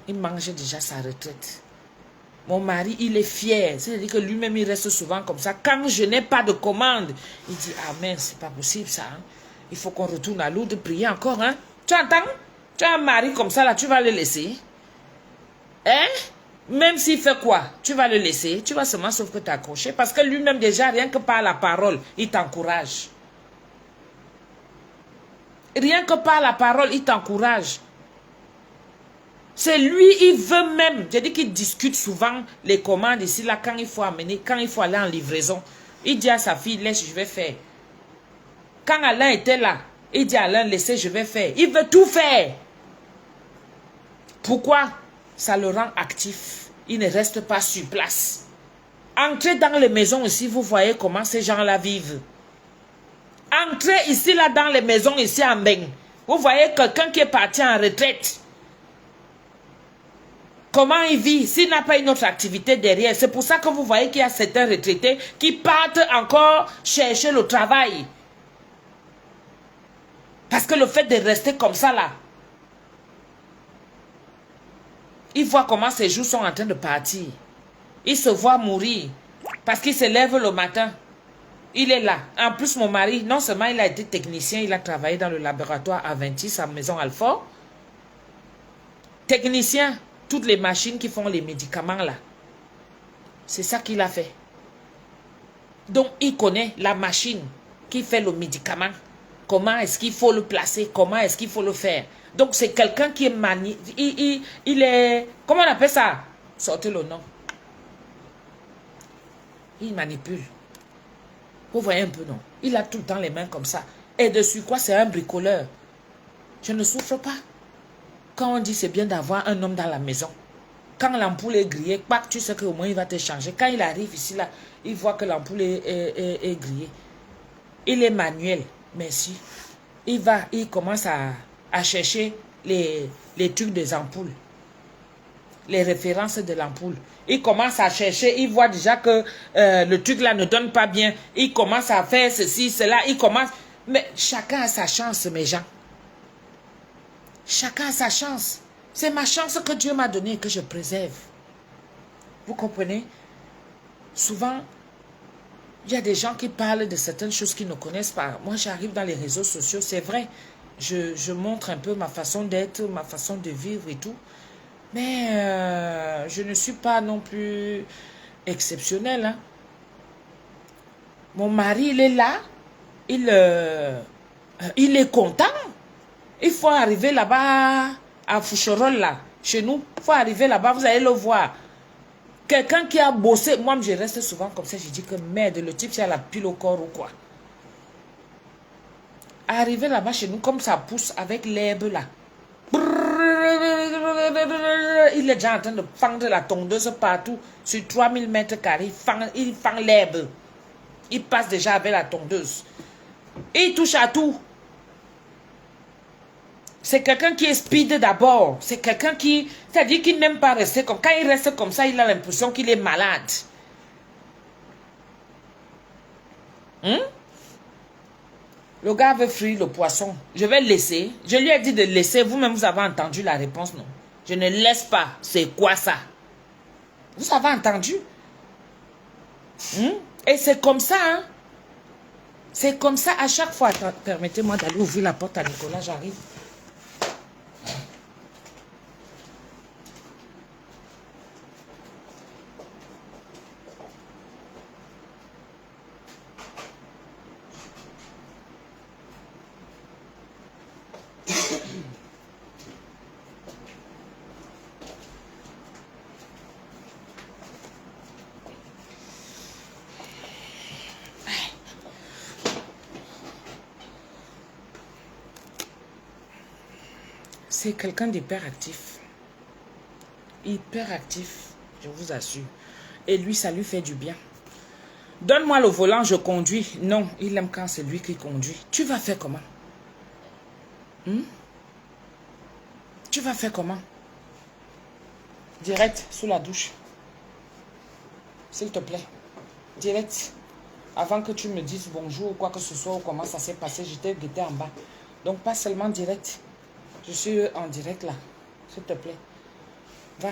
il mangeait déjà sa retraite. Mon mari, il est fier. C'est-à-dire que lui-même, il reste souvent comme ça. Quand je n'ai pas de commande, il dit, ah mais c'est pas possible ça. Hein? Il faut qu'on retourne à Lourdes prier encore. Hein? Tu entends? Tu as un mari comme ça, là, tu vas le laisser. Hein? Même s'il fait quoi, tu vas le laisser. Tu vas seulement sauf que t'accrocher. Parce que lui-même déjà, rien que par la parole, il t'encourage. Rien que par la parole, il t'encourage. C'est lui, il veut même. J'ai dit qu'il discute souvent les commandes ici, là, quand il faut amener, quand il faut aller en livraison. Il dit à sa fille, laisse, je vais faire. Quand Alain était là, il dit à Alain, laissez, je vais faire. Il veut tout faire. Pourquoi? Ça le rend actif. Il ne reste pas sur place. Entrez dans les maisons ici, vous voyez comment ces gens-là vivent. Entrez ici, là, dans les maisons ici en Beng. Vous voyez quelqu'un qui est parti en retraite. Comment il vit s'il n'a pas une autre activité derrière? C'est pour ça que vous voyez qu'il y a certains retraités qui partent encore chercher le travail. Parce que le fait de rester comme ça là, il voit comment ses jours sont en train de partir. Il se voit mourir. Parce qu'il se lève le matin. Il est là. En plus, mon mari, non seulement il a été technicien, il a travaillé dans le laboratoire Aventis à Maison Alfort. Technicien, toutes les machines qui font les médicaments là. C'est ça qu'il a fait. Donc, il connaît la machine qui fait le médicament. Comment est-ce qu'il faut le placer? Comment est-ce qu'il faut le faire? Donc, c'est quelqu'un qui est il est... Comment on appelle ça? Sortez le nom. Il manipule. Vous voyez un peu, non? Il a tout le temps les mains comme ça. Et dessus quoi? C'est un bricoleur. Je ne souffre pas. Quand on dit c'est bien d'avoir un homme dans la maison, quand l'ampoule est grillée, pac, tu sais qu'au moins il va te changer. Quand il arrive ici, là, il voit que l'ampoule est grillée. Il est manuel, merci. Il commence à chercher les trucs des ampoules. Les références de l'ampoule. Il commence à chercher, il voit déjà que le truc là ne donne pas bien. Il commence à faire ceci, cela, il commence... Mais chacun a sa chance, mes gens. Chacun a sa chance. C'est ma chance que Dieu m'a donnée et que je préserve. Vous comprenez? Souvent, il y a des gens qui parlent de certaines choses qu'ils ne connaissent pas. Moi, j'arrive dans les réseaux sociaux, c'est vrai. Je montre un peu ma façon d'être, ma façon de vivre et tout. Mais je ne suis pas non plus exceptionnelle. Hein. Mon mari, il est là. Il est content. Il faut arriver là-bas à Foucherolles, là, chez nous. Il faut arriver là-bas, vous allez le voir. Quelqu'un qui a bossé, moi je reste souvent comme ça, je dis que merde, le type il a la pile au corps ou quoi. Arriver là-bas chez nous, comme ça pousse avec l'herbe là. Il est déjà en train de fendre la tondeuse partout, sur 3000 mètres carrés, il fend l'herbe. Il passe déjà avec la tondeuse. Il touche à tout. C'est quelqu'un qui est speed d'abord. C'est quelqu'un qui... C'est-à-dire qu'il n'aime pas rester comme... Quand il reste comme ça, il a l'impression qu'il est malade. Le gars veut frire le poisson. Je vais laisser. Je lui ai dit de laisser. Vous-même, vous avez entendu la réponse, non? Je ne laisse pas. C'est quoi ça? Vous avez entendu? Et c'est comme ça, hein? C'est comme ça à chaque fois. Permettez-moi d'aller ouvrir la porte à Nicolas, j'arrive. C'est quelqu'un d'hyperactif. Hyperactif, je vous assure. Et lui, ça lui fait du bien. Donne-moi le volant, je conduis. Non, il aime quand c'est lui qui conduit. Tu vas faire comment? Tu vas faire comment? Direct, sous la douche. S'il te plaît. Direct. Avant que tu me dises bonjour ou quoi que ce soit ou comment ça s'est passé, j'étais guetté en bas. Donc pas seulement direct. Je suis en direct là. S'il te plaît. Va.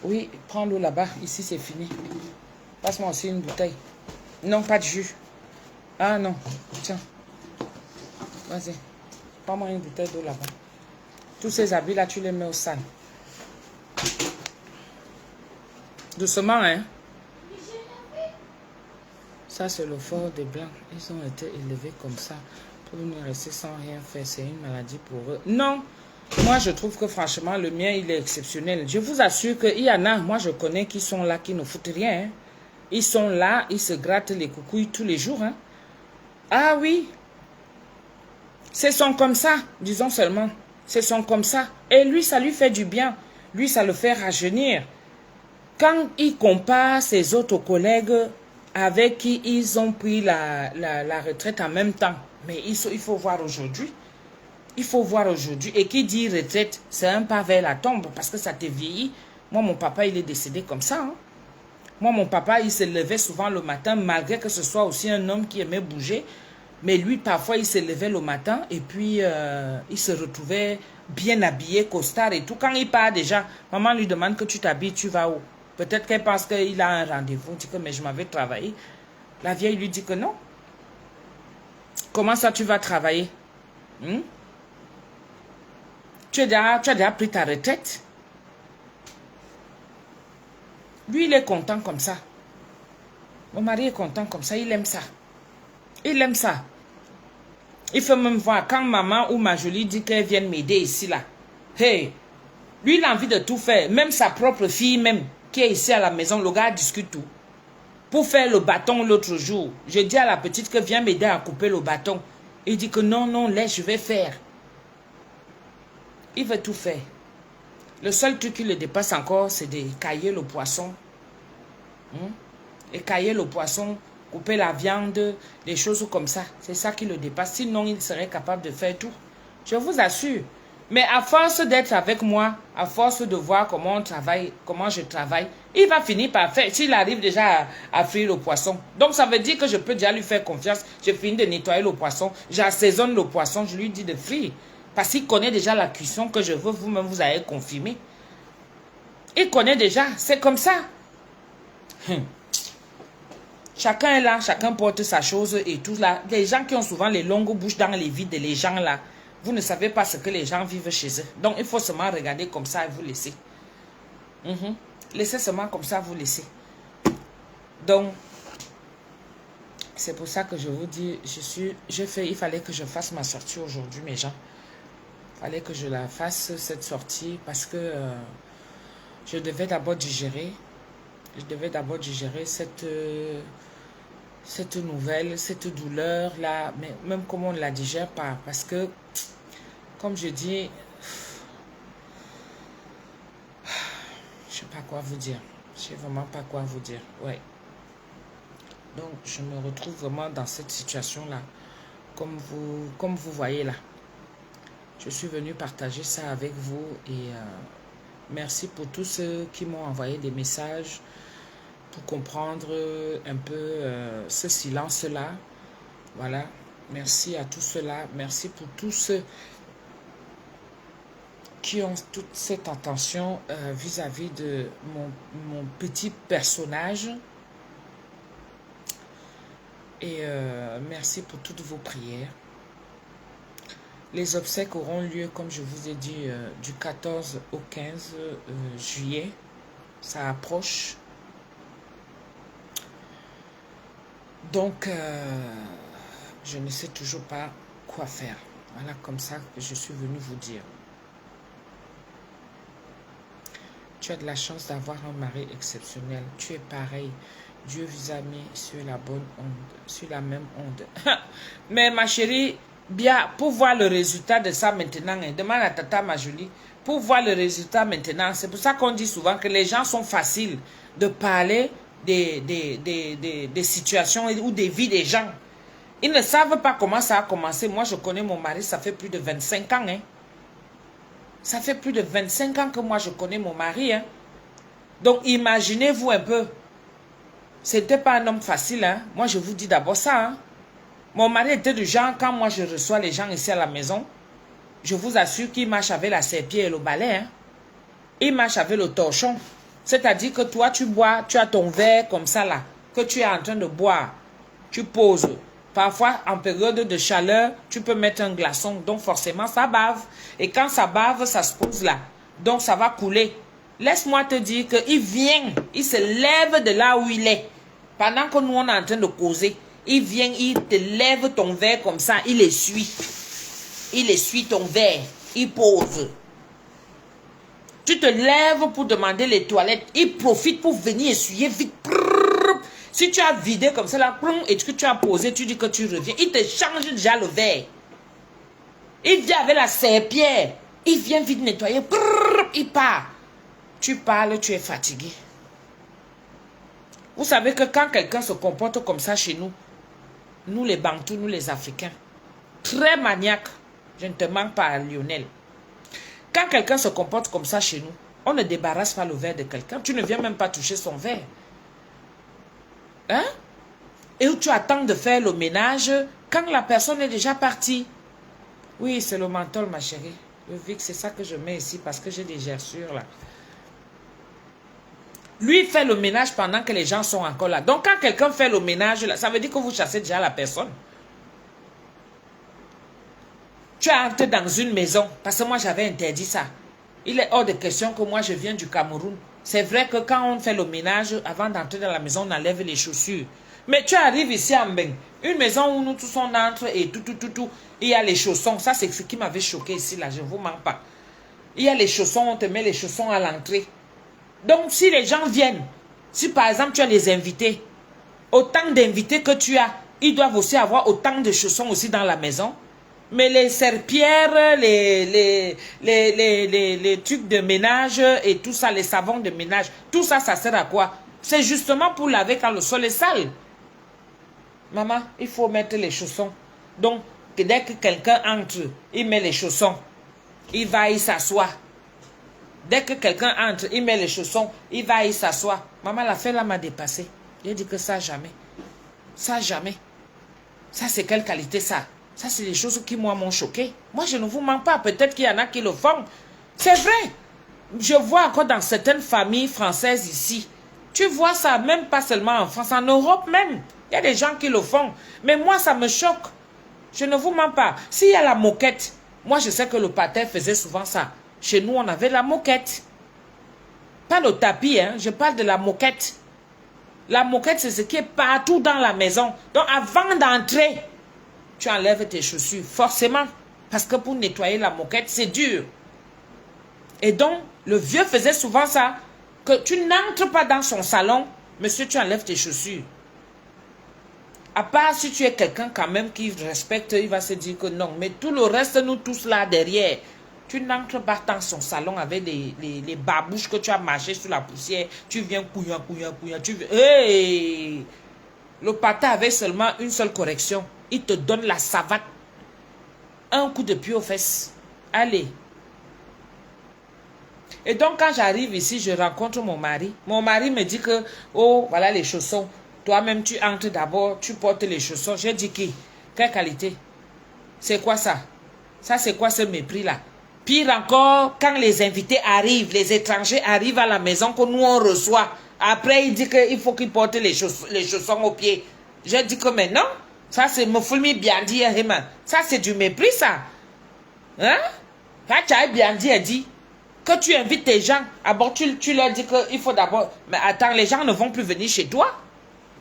Oui, prends l'eau là-bas. Ici, c'est fini. Passe-moi aussi une bouteille. Non, pas de jus. Ah non. Tiens. Vas-y. Prends-moi une bouteille d'eau là-bas. Tous ces habits là, tu les mets au sale. Doucement, hein. Ça, c'est le fort des Blancs. Ils ont été élevés comme ça. Pour venir rester sans rien faire, c'est une maladie pour eux. Non, moi je trouve que franchement le mien il est exceptionnel. Je vous assure qu'il y en a, moi je connais qui sont là, qui ne foutent rien. Hein. Ils sont là, ils se grattent les coucouilles tous les jours. Hein. Ah oui, ce sont comme ça, disons seulement. Ce sont comme ça. Et lui, ça lui fait du bien. Lui, ça le fait rajeunir. Quand il compare ses autres collègues avec qui ils ont pris la retraite en même temps, mais il faut voir aujourd'hui. Il faut voir aujourd'hui. Et qui dit retraite, c'est un pas vers la tombe parce que ça te vieillit. Moi, mon papa, il est décédé comme ça. Hein. Moi, mon papa, il se levait souvent le matin, malgré que ce soit aussi un homme qui aimait bouger. Mais lui, parfois, il se levait le matin et puis il se retrouvait bien habillé, costard et tout. Quand il part déjà, maman lui demande que tu t'habilles, tu vas où? Peut-être qu'elle pense qu'il a un rendez-vous. Dit que mais je m'avais travaillé. La vieille lui dit que non. Comment ça, tu vas travailler? Tu as déjà pris ta retraite? Lui, il est content comme ça. Mon mari est content comme ça. Il aime ça. Il aime ça. Il faut même voir quand maman ou ma jolie dit qu'elle vienne m'aider ici, là. Hey! Lui, il a envie de tout faire. Même sa propre fille, même, qui est ici à la maison, le gars discute tout. Pour faire le bâton l'autre jour, je dis à la petite que viens m'aider à couper le bâton. Il dit que non, non, laisse, je vais faire. Il veut tout faire. Le seul truc qui le dépasse encore, c'est de cailler le poisson. Et cailler le poisson, couper la viande, des choses comme ça. C'est ça qui le dépasse. Sinon, il serait capable de faire tout. Je vous assure. Mais à force d'être avec moi, à force de voir comment on travaille, comment je travaille, il va finir par faire, s'il arrive déjà à frire le poisson. Donc ça veut dire que je peux déjà lui faire confiance. Je finis de nettoyer le poisson, j'assaisonne le poisson, je lui dis de frire. Parce qu'il connaît déjà la cuisson que je veux, vous-même vous avez confirmé. Il connaît déjà, c'est comme ça. Chacun est là, chacun porte sa chose et tout là. Les gens qui ont souvent les longues bouches dans les vides, les gens là, vous ne savez pas ce que les gens vivent chez eux. Donc, il faut seulement regarder comme ça et vous laisser. Laissez seulement comme ça, vous laisser. Donc, c'est pour ça que je vous dis, il fallait que je fasse ma sortie aujourd'hui, mes gens. Il fallait que je la fasse, cette sortie, parce que je devais d'abord digérer. Je devais d'abord digérer cette nouvelle, cette douleur-là, mais même comme on ne la digère pas, parce que, comme je dis, je ne sais pas quoi vous dire. Je ne sais vraiment pas quoi vous dire. Ouais. Donc, je me retrouve vraiment dans cette situation-là, comme vous voyez là. Je suis venue partager ça avec vous et merci pour tous ceux qui m'ont envoyé des messages pour comprendre un peu ce silence-là. Voilà. Merci à tous ceux-là. Merci pour tous ceux qui ont toute cette attention vis-à-vis de mon petit personnage. Et merci pour toutes vos prières. Les obsèques auront lieu, comme je vous ai dit, du 14 au 15 juillet. Ça approche. Donc, je ne sais toujours pas quoi faire. Voilà, comme ça que je suis venue vous dire. Tu as de la chance d'avoir un mari exceptionnel. Tu es pareil. Dieu vous a mis sur la bonne onde, sur la même onde. Mais ma chérie, bien, pour voir le résultat de ça maintenant, demande à Tata Majolie, pour voir le résultat maintenant, c'est pour ça qu'on dit souvent que les gens sont faciles de parler des situations ou des vies des gens. Ils ne savent pas comment ça a commencé. Moi, je connais mon mari, ça fait plus de 25 ans. Hein. Ça fait plus de 25 ans que moi, je connais mon mari. Hein. Donc, imaginez-vous un peu. C'était pas un homme facile. Hein. Moi, je vous dis d'abord ça. Hein. Mon mari était du genre, quand moi, je reçois les gens ici à la maison, je vous assure qu'il marche avec la serpillère et le balai. Hein. Il marche avec le torchon. C'est-à-dire que toi, tu bois, tu as ton verre comme ça là, que tu es en train de boire. Tu poses. Parfois, en période de chaleur, tu peux mettre un glaçon. Donc, forcément, ça bave. Et quand ça bave, ça se pose là. Donc, ça va couler. Laisse-moi te dire qu'il vient, il se lève de là où il est. Pendant que nous, on est en train de causer, il vient, il te lève ton verre comme ça, il essuie. Il essuie ton verre, il pose. Tu te lèves pour demander les toilettes, il profite pour venir essuyer vite. Si tu as vidé comme ça là, et que tu as posé, tu dis que tu reviens, il te change déjà le verre. Il vient avec la serpillère, il vient vite nettoyer, il part. Tu parles, tu es fatigué. Vous savez que quand quelqu'un se comporte comme ça chez nous, nous les Bantous, nous les Africains, très maniaque, je ne te manque pas Lionel. Quand quelqu'un se comporte comme ça chez nous, on ne débarrasse pas le verre de quelqu'un. Tu ne viens même pas toucher son verre. Hein? Et où tu attends de faire le ménage quand la personne est déjà partie. Oui, c'est le menthol, ma chérie. Le Vic, c'est ça que je mets ici parce que j'ai des gerçures là. Lui fait le ménage pendant que les gens sont encore là. Donc quand quelqu'un fait le ménage, là, ça veut dire que vous chassez déjà la personne. Tu entres dans une maison, parce que moi j'avais interdit ça. Il est hors de question que moi je viens du Cameroun. C'est vrai que quand on fait le ménage, avant d'entrer dans la maison, on enlève les chaussures. Mais tu arrives ici à Mbeng, une maison où nous tous on entre et tout, il y a les chaussons. Ça c'est ce qui m'avait choqué ici là, je ne vous mens pas. Il y a les chaussons, on te met les chaussons à l'entrée. Donc, si les gens viennent, si par exemple tu as les invités, autant d'invités que tu as, ils doivent aussi avoir autant de chaussons aussi dans la maison. Mais les serpillères, les trucs de ménage et tout ça, les savons de ménage, tout ça, ça sert à quoi? C'est justement pour laver quand le sol est sale. Maman, il faut mettre les chaussons. Donc, dès que quelqu'un entre, il met les chaussons. Il va y s'asseoir. Dès que quelqu'un entre, il met les chaussons, il va y s'asseoir. Maman, l'affaire là m'a dépassé. J'ai dit que ça, jamais. Ça, jamais. Ça, c'est quelle qualité, ça? Ça, c'est des choses qui, moi, m'ont choqué. Moi, je ne vous mens pas. Peut-être qu'il y en a qui le font. C'est vrai. Je vois encore dans certaines familles françaises ici. Tu vois ça, même pas seulement en France, en Europe même. Il y a des gens qui le font. Mais moi, ça me choque. Je ne vous mens pas. S'il y a la moquette, moi, je sais que le pater faisait souvent ça. Chez nous, on avait la moquette. Pas le tapis, hein. Je parle de la moquette. La moquette, c'est ce qui est partout dans la maison. Donc, avant d'entrer, tu enlèves tes chaussures, forcément. Parce que pour nettoyer la moquette, c'est dur. Et donc, le vieux faisait souvent ça. Que tu n'entres pas dans son salon, monsieur, tu enlèves tes chaussures. À part si tu es quelqu'un quand même qui respecte, il va se dire que non. Mais tout le reste, nous tous là derrière, tu n'entres pas dans son salon avec les babouches que tu as marché sur la poussière. Tu viens couillant. Tu viens... Hey! Le patin avait seulement une seule correction. Il te donne la savate. Un coup de pied aux fesses. Allez. Et donc, quand j'arrive ici, je rencontre mon mari. Mon mari me dit que, oh, voilà les chaussons. Toi-même, tu entres d'abord, tu portes les chaussons. J'ai dit qui? Quelle qualité? C'est quoi ça? Ça, c'est quoi ce mépris-là? Pire encore, quand les invités arrivent, les étrangers arrivent à la maison que nous, on reçoit. Après, il dit qu'il faut qu'ils portent les chaussons aux pieds. J'ai dit que, mais non. Ça, c'est me fulmi bien dit, ça, c'est du mépris, ça. Hein? Quand tu as bien dit que tu invites tes gens, d'abord tu leur dis qu'il faut d'abord... Mais attends, les gens ne vont plus venir chez toi.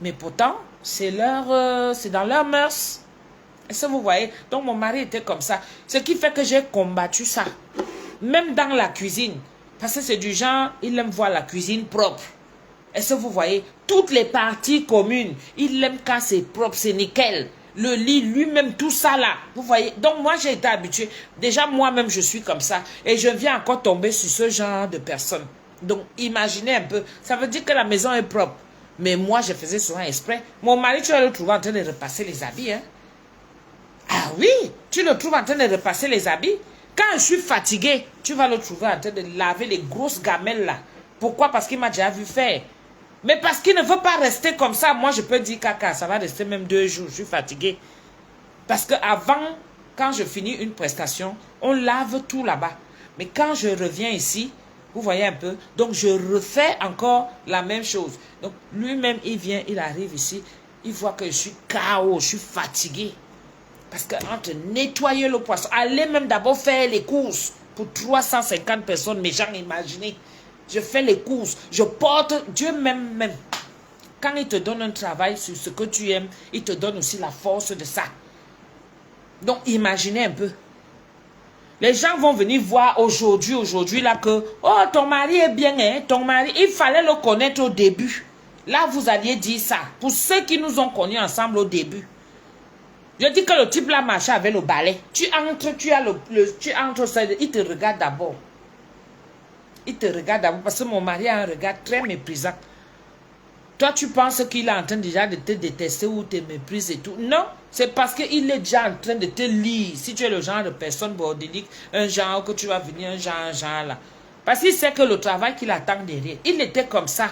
Mais pourtant, c'est dans leur mœurs. Est-ce que vous voyez? Donc, mon mari était comme ça. Ce qui fait que j'ai combattu ça. Même dans la cuisine. Parce que c'est du genre, il aime voir la cuisine propre. Est-ce que vous voyez? Toutes les parties communes, il aime quand c'est propre, c'est nickel. Le lit, lui-même, tout ça là. Vous voyez? Donc, moi, j'ai été habituée. Déjà, moi-même, je suis comme ça. Et je viens encore tomber sur ce genre de personnes. Donc, imaginez un peu. Ça veut dire que la maison est propre. Mais moi, je faisais souvent exprès. Mon mari, tu vas le trouver en train de repasser les habits. Hein? Ah oui, tu le trouves en train de repasser les habits. Quand je suis fatiguée, tu vas le trouver en train de laver les grosses gamelles là. Pourquoi? Parce qu'il m'a déjà vu faire. Mais parce qu'il ne veut pas rester comme ça. Moi, je peux dire caca, ça va rester même 2 jours. Je suis fatiguée. Parce qu'avant, quand je finis une prestation, on lave tout là-bas. Mais quand je reviens ici, vous voyez un peu, donc je refais encore la même chose. Donc lui-même, il vient, il arrive ici, il voit que je suis KO, je suis fatiguée. Parce qu'entre nettoyer le poisson, aller même d'abord faire les courses pour 350 personnes, mes gens, imaginez. Je fais les courses, je porte, Dieu même. Quand il te donne un travail sur ce que tu aimes, il te donne aussi la force de ça. Donc imaginez un peu. Les gens vont venir voir aujourd'hui là que, oh, ton mari est bien, hein, ton mari, il fallait le connaître au début. Là, vous alliez dire ça. Pour ceux qui nous ont connus ensemble au début. Je dis que le type là marchait avec le balai. Tu entres, tu entres, il te regarde d'abord. Il te regarde d'abord parce que mon mari a un regard très méprisant. Toi, tu penses qu'il est en train déjà de te détester ou te mépriser et tout. Non, c'est parce qu'il est déjà en train de te lire. Si tu es le genre de personne bordélique, un genre que tu vas venir, un genre là. Parce qu'il sait que le travail qu'il attend derrière, il était comme ça.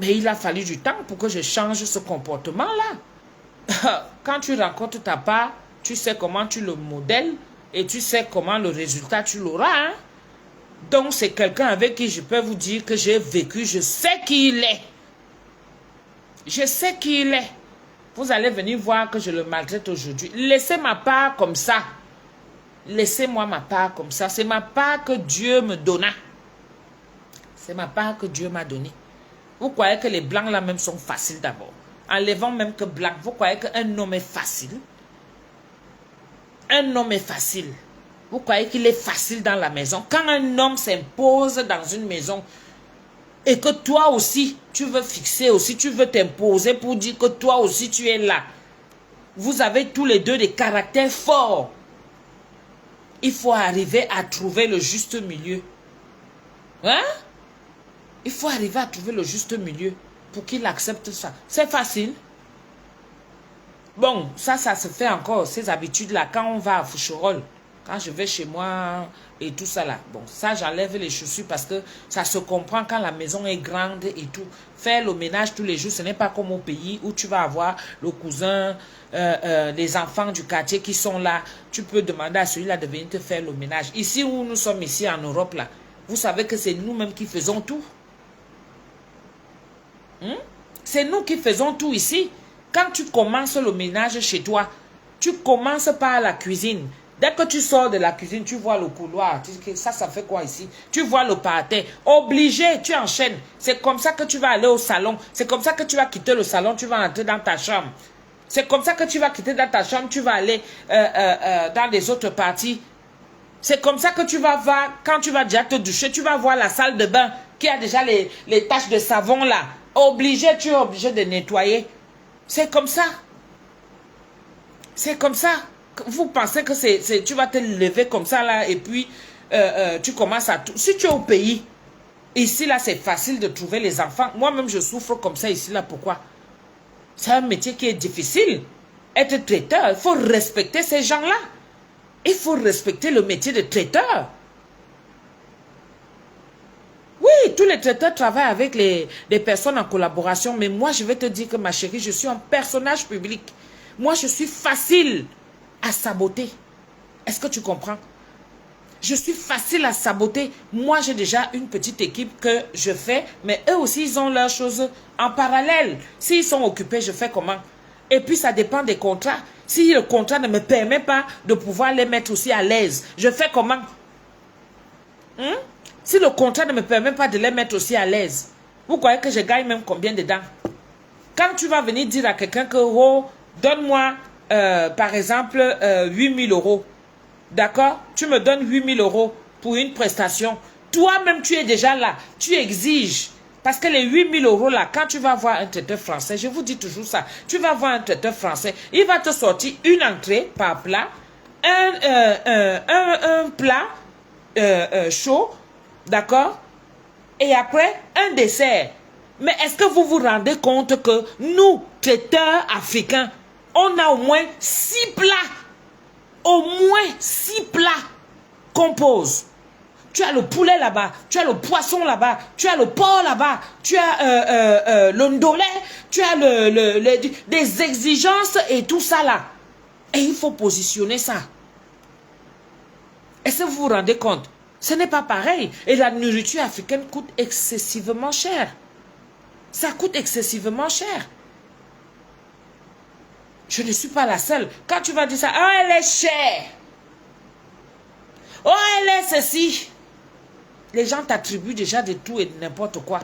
Mais il a fallu du temps pour que je change ce comportement-là. Quand tu rencontres ta part, tu sais comment tu le modèles et tu sais comment le résultat tu l'auras. Hein? Donc c'est quelqu'un avec qui je peux vous dire que j'ai vécu, je sais qui il est. Je sais qui il est. Vous allez venir voir que je le maltraite aujourd'hui. Laissez ma part comme ça. Laissez-moi ma part comme ça. C'est ma part que Dieu me donna. C'est ma part que Dieu m'a donnée. Vous croyez que les blancs là même sont faciles d'abord? Enlevant même que blanc, vous croyez qu'un homme est facile? Un homme est facile. Vous croyez qu'il est facile dans la maison? Quand un homme s'impose dans une maison, et que toi aussi, tu veux fixer aussi, tu veux t'imposer pour dire que toi aussi, tu es là. Vous avez tous les deux des caractères forts. Il faut arriver à trouver le juste milieu. Hein? Il faut arriver à trouver le juste milieu pour qu'il accepte ça. C'est facile. Bon, ça se fait encore, ces habitudes-là, quand on va à Foucherolles, quand je vais chez moi et tout ça là. Bon, ça, j'enlève les chaussures parce que ça se comprend quand la maison est grande et tout. Faire le ménage tous les jours, ce n'est pas comme au pays où tu vas avoir le cousin, les enfants du quartier qui sont là. Tu peux demander à celui-là de venir te faire le ménage. Ici où nous sommes ici en Europe là, vous savez que c'est nous-mêmes qui faisons tout. C'est nous qui faisons tout ici. Quand tu commences le ménage chez toi, tu commences par la cuisine. Dès que tu sors de la cuisine, tu vois le couloir. Ça fait quoi ici? Tu vois le parterre. Obligé, tu enchaînes. C'est comme ça que tu vas aller au salon. C'est comme ça que tu vas quitter le salon, tu vas entrer dans ta chambre. C'est comme ça que tu vas quitter dans ta chambre, tu vas aller dans les autres parties. C'est comme ça que tu vas voir, quand tu vas déjà te doucher, tu vas voir la salle de bain qui a déjà les taches de savon là. Obligé, tu es obligé de nettoyer. C'est comme ça. C'est comme ça. Vous pensez que tu vas te lever comme ça là et puis tu commences à tout. Si tu es au pays, ici là c'est facile de trouver les enfants. Moi-même je souffre comme ça ici là. Pourquoi? C'est un métier qui est difficile. Être traiteur, il faut respecter ces gens-là. Il faut respecter le métier de traiteur. Oui, tous les traiteurs travaillent avec les personnes en collaboration. Mais moi, je vais te dire que ma chérie, je suis un personnage public. Moi, je suis facile à saboter. Est-ce que tu comprends? Je suis facile à saboter. Moi, j'ai déjà une petite équipe que je fais. Mais eux aussi, ils ont leurs choses en parallèle. S'ils sont occupés, je fais comment? Et puis, ça dépend des contrats. Si le contrat ne me permet pas de pouvoir les mettre aussi à l'aise, je fais comment? Si le contrat ne me permet pas de les mettre aussi à l'aise, vous croyez que je gagne même combien dedans? Quand tu vas venir dire à quelqu'un que, oh, donne-moi, par exemple, 8 000 euros. D'accord? Tu me donnes 8 000 euros pour une prestation. Toi-même, tu es déjà là. Tu exiges. Parce que les 8 000 euros là, quand tu vas voir un traiteur français, je vous dis toujours ça, tu vas voir un traiteur français, il va te sortir une entrée par plat, un plat chaud, d'accord? Et après, un dessert. Mais est-ce que vous vous rendez compte que nous, traiteurs africains, on a au moins 6 plats. Au moins 6 plats qu'on pose. Tu as le poulet là-bas, tu as le poisson là-bas, tu as le porc là-bas, tu as le ndolé, tu as des exigences et tout ça là. Et il faut positionner ça. Est-ce que vous vous rendez compte? Ce n'est pas pareil. Et la nourriture africaine coûte excessivement cher. Ça coûte excessivement cher. Je ne suis pas la seule. Quand tu vas dire ça, oh, elle est chère. Oh, elle est ceci. Les gens t'attribuent déjà de tout et de n'importe quoi.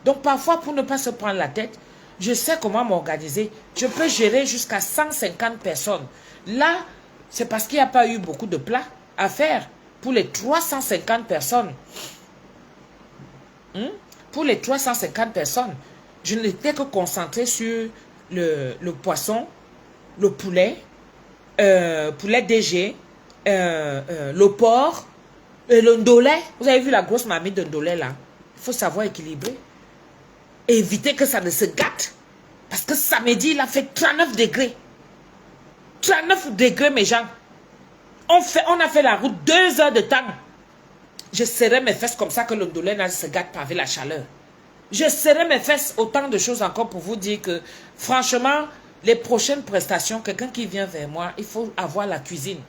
Donc parfois, pour ne pas se prendre la tête, je sais comment m'organiser. Je peux gérer jusqu'à 150 personnes. Là, c'est parce qu'il n'y a pas eu beaucoup de plats à faire. Pour les 350 personnes. Pour les 350 personnes, je n'étais que concentré sur le poisson, le poulet, poulet DG, le porc, le ndolé. Vous avez vu la grosse mamie de ndolé là? Il faut savoir équilibrer. Éviter que ça ne se gâte. Parce que samedi, il a fait 39 degrés. 39 degrés, mes gens. On a fait la route 2 heures de temps. Je serrais mes fesses comme ça que le ndolé ne se gâte pas avec la chaleur. Je serrais mes fesses, autant de choses encore pour vous dire que, franchement, les prochaines prestations, quelqu'un qui vient vers moi, il faut avoir la cuisine.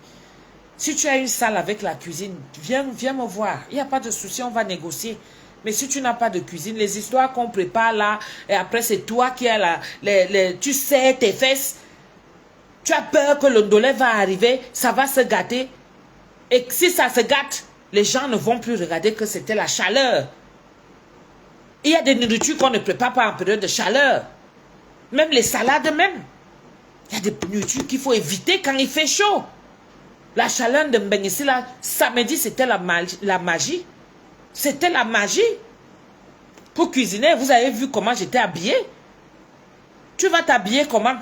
Si tu as une salle avec la cuisine, viens me voir. Il n'y a pas de souci, on va négocier. Mais si tu n'as pas de cuisine, les histoires qu'on prépare là, et après c'est toi qui as tu sais tes fesses, tu as peur que le ndolé va arriver, ça va se gâter. Et si ça se gâte, les gens ne vont plus regarder que c'était la chaleur. Il y a des nourritures qu'on ne prépare pas en période de chaleur. Même les salades même. Il y a des nourritures qu'il faut éviter quand il fait chaud. La chaleur de Mbengissi là, samedi c'était la magie. C'était la magie. Pour cuisiner, vous avez vu comment j'étais habillée? Tu vas t'habiller comment?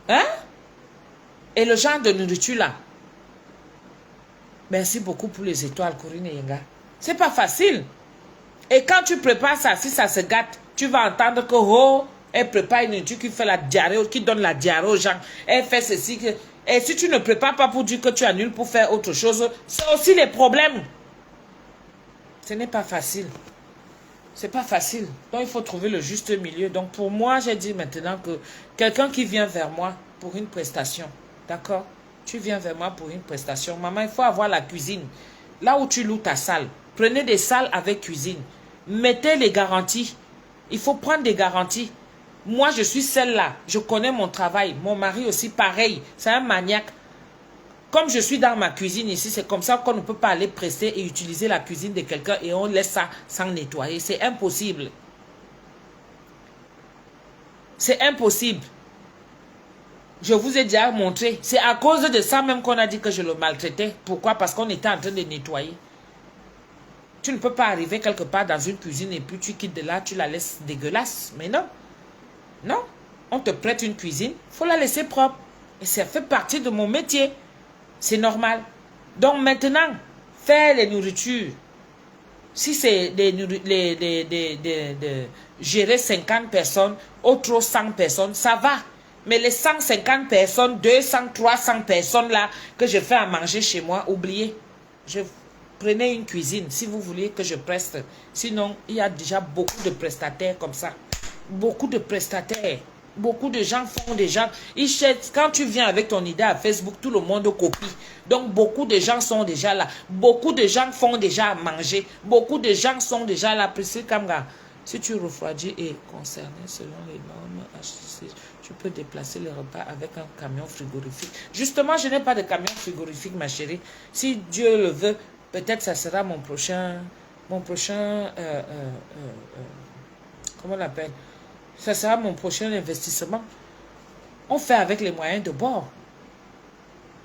Hein? Et le genre de nourriture là. Merci beaucoup pour les étoiles, Corinne et Yenga. C'est pas facile. Et quand tu prépares ça, si ça se gâte, tu vas entendre que, oh, elle prépare une nourriture qui fait la diarrhée, qui donne la diarrhée aux gens. Elle fait ceci. Et si tu ne prépares pas pour dire que tu annules pour faire autre chose, c'est aussi les problèmes. Ce n'est pas facile. C'est pas facile. Donc, il faut trouver le juste milieu. Donc, pour moi, j'ai dit maintenant que quelqu'un qui vient vers moi pour une prestation, d'accord? Tu viens vers moi pour une prestation. Maman, il faut avoir la cuisine. Là où tu loues ta salle, prenez des salles avec cuisine. Mettez les garanties. Il faut prendre des garanties. Moi, je suis celle-là. Je connais mon travail. Mon mari aussi, pareil. C'est un maniaque. Comme je suis dans ma cuisine ici, c'est comme ça qu'on ne peut pas aller presser et utiliser la cuisine de quelqu'un et on laisse ça sans nettoyer. C'est impossible. C'est impossible. Je vous ai déjà montré. C'est à cause de ça même qu'on a dit que je le maltraitais. Pourquoi? Parce qu'on était en train de nettoyer. Tu ne peux pas arriver quelque part dans une cuisine et puis tu quittes de là, tu la laisses dégueulasse. Mais non. Non. On te prête une cuisine, il faut la laisser propre. Et ça fait partie de mon métier. C'est normal. Donc maintenant, faire les nourritures. Si c'est gérer 50 personnes, autres 100 personnes, ça va. Mais les 150 personnes, 200, 300 personnes là, que je fais à manger chez moi, oubliez. Je prenais une cuisine si vous voulez que je preste. Sinon, il y a déjà beaucoup de prestataires comme ça. Beaucoup de prestataires. Beaucoup de gens font déjà. Quand tu viens avec ton idée à Facebook, tout le monde copie. Donc, beaucoup de gens sont déjà là. Beaucoup de gens font déjà à manger. Beaucoup de gens sont déjà là. Si tu refroidis et concerné selon les normes HCC, tu peux déplacer les repas avec un camion frigorifique. Justement, je n'ai pas de camion frigorifique, ma chérie. Si Dieu le veut, peut-être ça sera mon prochain comment on l'appelle? Ça sera mon prochain investissement. On fait avec les moyens de bord.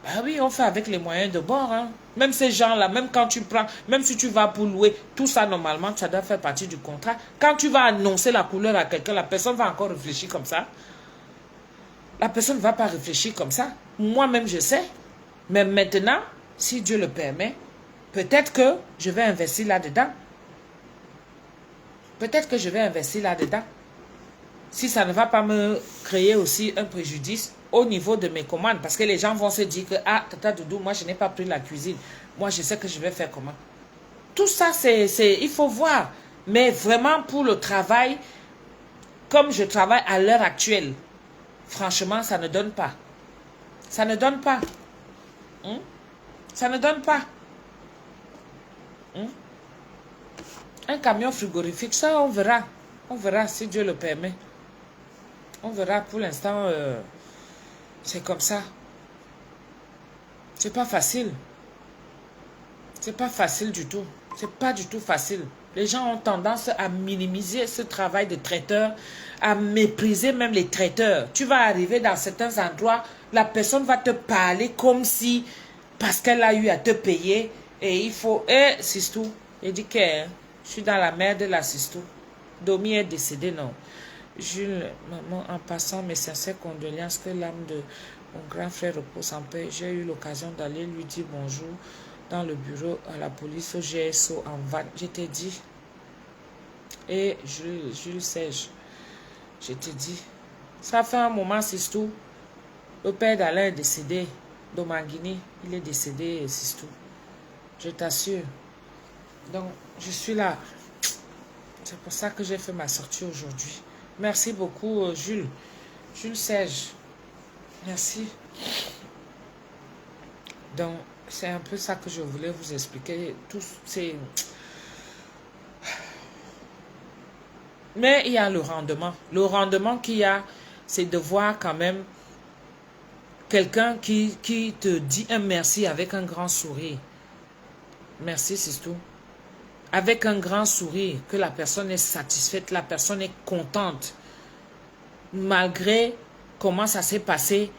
Ben oui, on fait avec les moyens de bord. Hein. Même ces gens-là, même quand tu prends, même si tu vas pour louer, tout ça, normalement, ça doit faire partie du contrat. Quand tu vas annoncer la couleur à quelqu'un, la personne va encore réfléchir comme ça. La personne ne va pas réfléchir comme ça. Moi-même, je sais. Mais maintenant, si Dieu le permet, peut-être que je vais investir là-dedans. Peut-être que je vais investir là-dedans. Si ça ne va pas me créer aussi un préjudice au niveau de mes commandes. Parce que les gens vont se dire que, ah, Tata Doudou, moi, je n'ai pas pris la cuisine. Moi, je sais que je vais faire comment. Tout ça, il faut voir. Mais vraiment, pour le travail, comme je travaille à l'heure actuelle, franchement, ça ne donne pas. Ça ne donne pas. Ça ne donne pas. Un camion frigorifique, ça, on verra. On verra si Dieu le permet. On verra. Pour l'instant, c'est comme ça. C'est pas facile. C'est pas facile du tout. C'est pas du tout facile. Les gens ont tendance à minimiser ce travail de traiteur, à mépriser même les traiteurs. Tu vas arriver dans certains endroits, la personne va te parler comme si, parce qu'elle a eu à te payer, et il faut... Eh, Sistou, il dit que je suis dans la merde de la Sistou. Domi est décédé, non. Jules, maman, en passant mes sincères condoléances, que l'âme de mon grand frère repose en paix. J'ai eu l'occasion d'aller lui dire bonjour dans le bureau à la police au GSO en van. Je t'ai dit. Et Jules Serge, je t'ai dit. Ça fait un moment, c'est tout. Le père d'Alain est décédé. Domangini, il est décédé, c'est tout. Je t'assure. Donc, je suis là. C'est pour ça que j'ai fait ma sortie aujourd'hui. Merci beaucoup, Jules. Jules Serge. Merci. Donc, c'est un peu ça que je voulais vous expliquer. Tout, c'est... Mais il y a le rendement. Le rendement qu'il y a, c'est de voir quand même quelqu'un qui te dit un merci avec un grand sourire. Merci, c'est tout. Avec un grand sourire, que la personne est satisfaite, la personne est contente. Malgré comment ça s'est passé,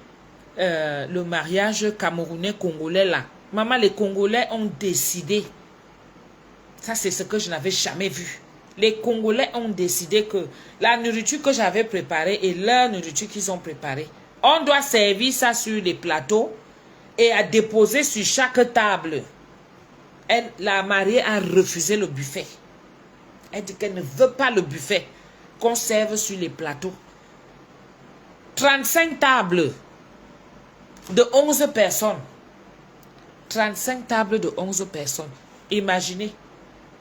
le mariage camerounais-congolais là. Maman, les Congolais ont décidé. Ça, c'est ce que je n'avais jamais vu. Les Congolais ont décidé que la nourriture que j'avais préparée et leur nourriture qu'ils ont préparée, on doit servir ça sur les plateaux et à déposer sur chaque table. La mariée a refusé le buffet. Elle dit qu'elle ne veut pas le buffet qu'on serve sur les plateaux. 35 tables de 11 personnes. 35 tables de 11 personnes. Imaginez,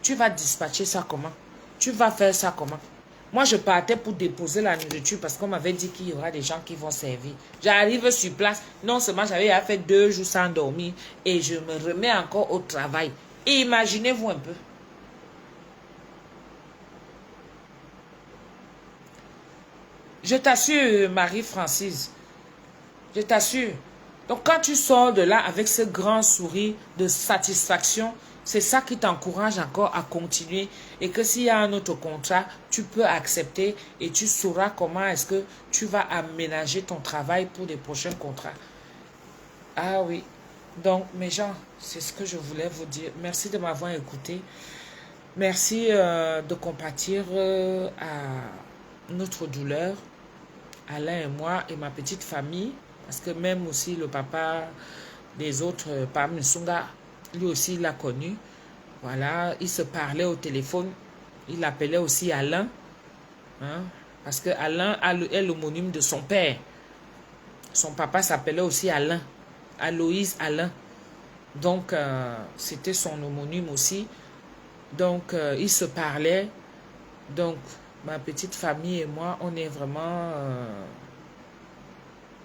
tu vas dispatcher ça comment? Tu vas faire ça comment? Moi, je partais pour déposer la nourriture parce qu'on m'avait dit qu'il y aura des gens qui vont servir. J'arrive sur place. Non seulement j'avais fait 2 jours sans dormir et je me remets encore au travail. Imaginez-vous un peu. Je t'assure, Marie-Francis. Je t'assure. Donc, quand tu sors de là avec ce grand sourire de satisfaction, c'est ça qui t'encourage encore à continuer. Et que s'il y a un autre contrat, tu peux accepter et tu sauras comment est-ce que tu vas aménager ton travail pour les prochains contrats. Ah oui. Donc, mes gens, c'est ce que je voulais vous dire. Merci de m'avoir écouté. Merci de compatir à notre douleur, Alain et moi et ma petite famille. Parce que même aussi le papa des autres, Pam Nsunga, lui aussi il l'a connu. Voilà, il se parlait au téléphone. Il appelait aussi Alain. Hein, parce que Alain est l'homonyme de son père. Son papa s'appelait aussi Alain. Aloïse Alain. Donc, c'était son homonyme aussi. Donc, il se parlait. Donc, ma petite famille et moi, on est vraiment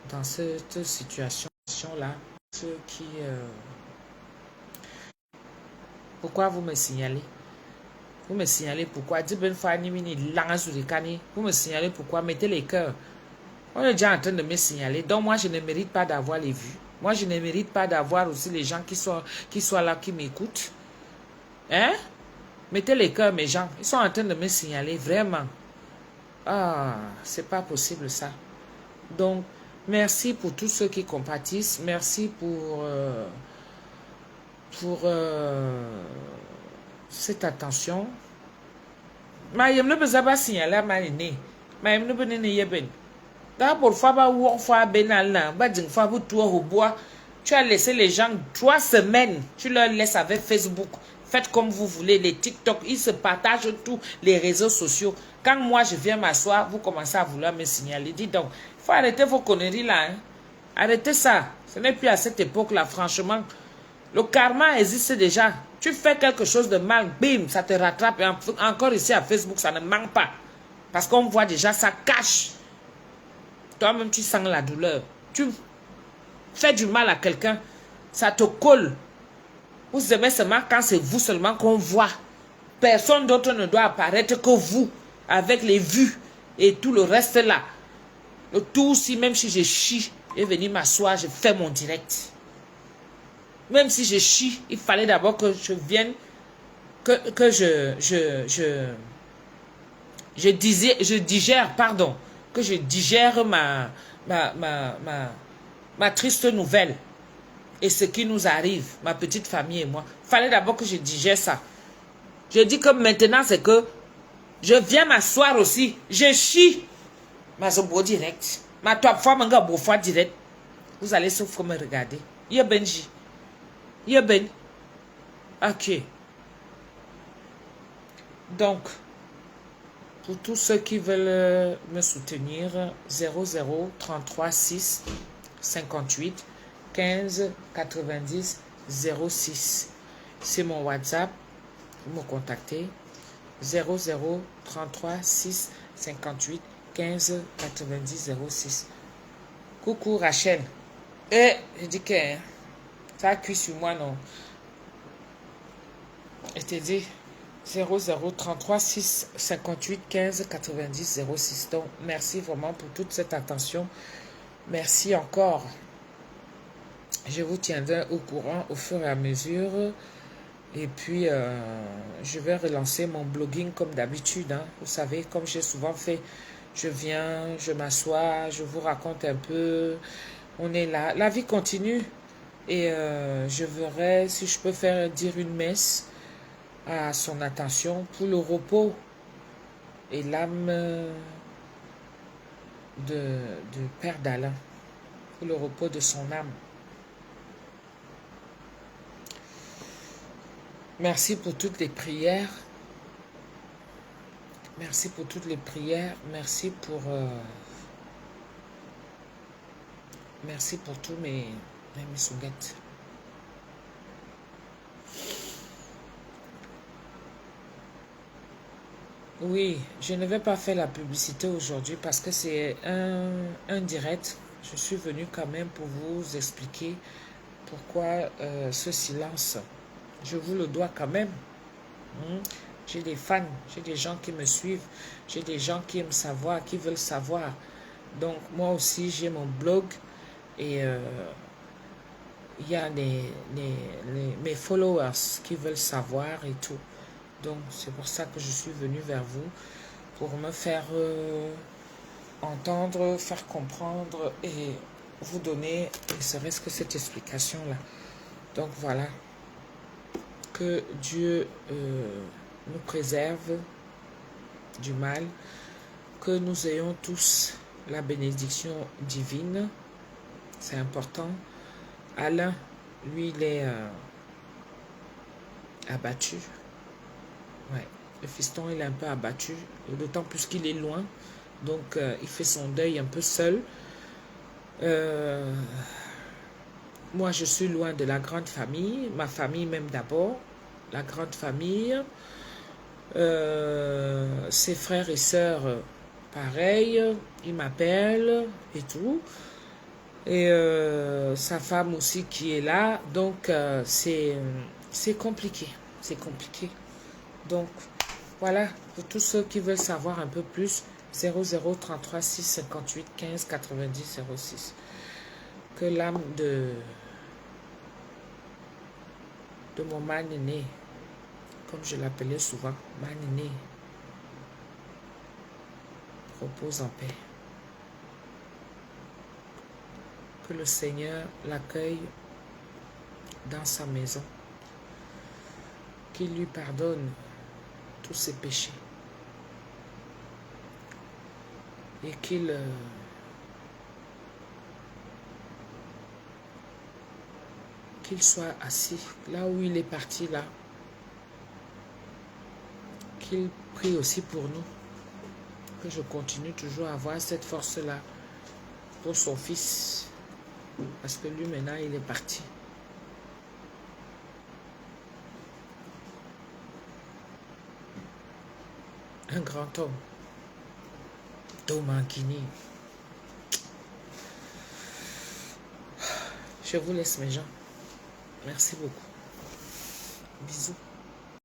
dans cette situation-là. Ceux qui... Pourquoi vous me signalez? Vous me signalez pourquoi? Vous me signalez pourquoi? Mettez les cœurs. On est déjà en train de me signaler. Donc, moi, je ne mérite pas d'avoir les vues. Moi, je ne mérite pas d'avoir aussi les gens qui soient là, qui m'écoutent. Hein? Mettez les cœurs, mes gens. Ils sont en train de me signaler, vraiment. Ah, c'est pas possible, ça. Donc, merci pour tous ceux qui compatissent. Merci pour cette attention. Ma yem ne peut pas signaler à ma aînée. Ma yem ne peut pas signaler. D'abord, tu as laissé les gens 3 semaines. Tu leur laisses avec Facebook. Faites comme vous voulez. Les TikTok, ils se partagent tous les réseaux sociaux. Quand moi, je viens m'asseoir, vous commencez à vouloir me signaler. Dis donc, il faut arrêter vos conneries là. Hein. Arrêtez ça. Ce n'est plus à cette époque-là, franchement. Le karma existe déjà. Tu fais quelque chose de mal, bim, ça te rattrape. Et encore ici à Facebook, ça ne manque pas. Parce qu'on voit déjà, ça cache. Toi-même, tu sens la douleur. Tu fais du mal à quelqu'un, ça te colle. Vous aimez seulement quand c'est vous seulement qu'on voit. Personne d'autre ne doit apparaître que vous, avec les vues et tout le reste là. Le tout aussi, même si je chie et venir m'asseoir, je fais mon direct. Même si je chie, il fallait d'abord que je vienne, que je digère, pardon, que je digère ma triste nouvelle et ce qui nous arrive, ma petite famille et moi. Il fallait d'abord que je digère ça. Je dis que maintenant, c'est que je viens m'asseoir aussi. Je chie. Ma zobo direct. Ma top fois, mon gars, beau fois direct. Vous allez sauf me regarder. Y'a Benji. Y'a Ben. Ok. Donc, pour tous ceux qui veulent me soutenir, 00 33 6 58 15 90 06. C'est mon WhatsApp. Vous me contactez. 00 33 6 58 15 90 06. Coucou Rachel. Je dis que ça cuit sur moi, non. Je te dis 00 33 6 58 15 90 06. Donc, merci vraiment pour toute cette attention. Merci encore. Je vous tiendrai au courant au fur et à mesure. Et puis, je vais relancer mon blogging comme d'habitude. Hein. Vous savez, comme j'ai souvent fait, je viens, je m'assois, je vous raconte un peu. On est là. La vie continue. Et je verrai si je peux faire dire une messe à son attention pour le repos et l'âme de Père d'Alain, pour le repos de son âme. Merci pour toutes les prières. Merci pour toutes les prières. Merci pour tous mes souguettes. Oui, je ne vais pas faire la publicité aujourd'hui parce que c'est un direct. Je suis venue quand même pour vous expliquer pourquoi ce silence. Je vous le dois quand même. J'ai des fans, j'ai des gens qui me suivent, j'ai des gens qui aiment savoir, qui veulent savoir. Donc moi aussi j'ai mon blog et il y a mes followers qui veulent savoir et tout. Donc c'est pour ça que je suis venue vers vous, pour me faire entendre, faire comprendre et vous donner ne serait-ce que cette explication-là. Donc voilà, que Dieu nous préserve du mal, que nous ayons tous la bénédiction divine, c'est important. Alain, lui, il est abattu. Ouais. Le fiston, il est un peu abattu, d'autant plus qu'il est loin. Donc, il fait son deuil un peu seul. Moi, je suis loin de la grande famille. Ma famille même d'abord. La grande famille. Ses frères et sœurs, pareil. Ils m'appellent et tout. Et sa femme aussi qui est là. Donc, c'est compliqué. C'est compliqué. Donc, voilà, pour tous ceux qui veulent savoir un peu plus, 0033 658 15 90 06. Que l'âme de mon man-né, comme je l'appelais souvent, man-né, repose en paix. Que le Seigneur l'accueille dans sa maison. Qu'il lui pardonne tous ses péchés. Et qu'il soit assis là où il est parti là. Qu'il prie aussi pour nous. Que je continue toujours à avoir cette force-là pour son fils. Parce que lui maintenant il est parti. Un grand homme. Domankini. Je vous laisse mes gens. Merci beaucoup. Bisous.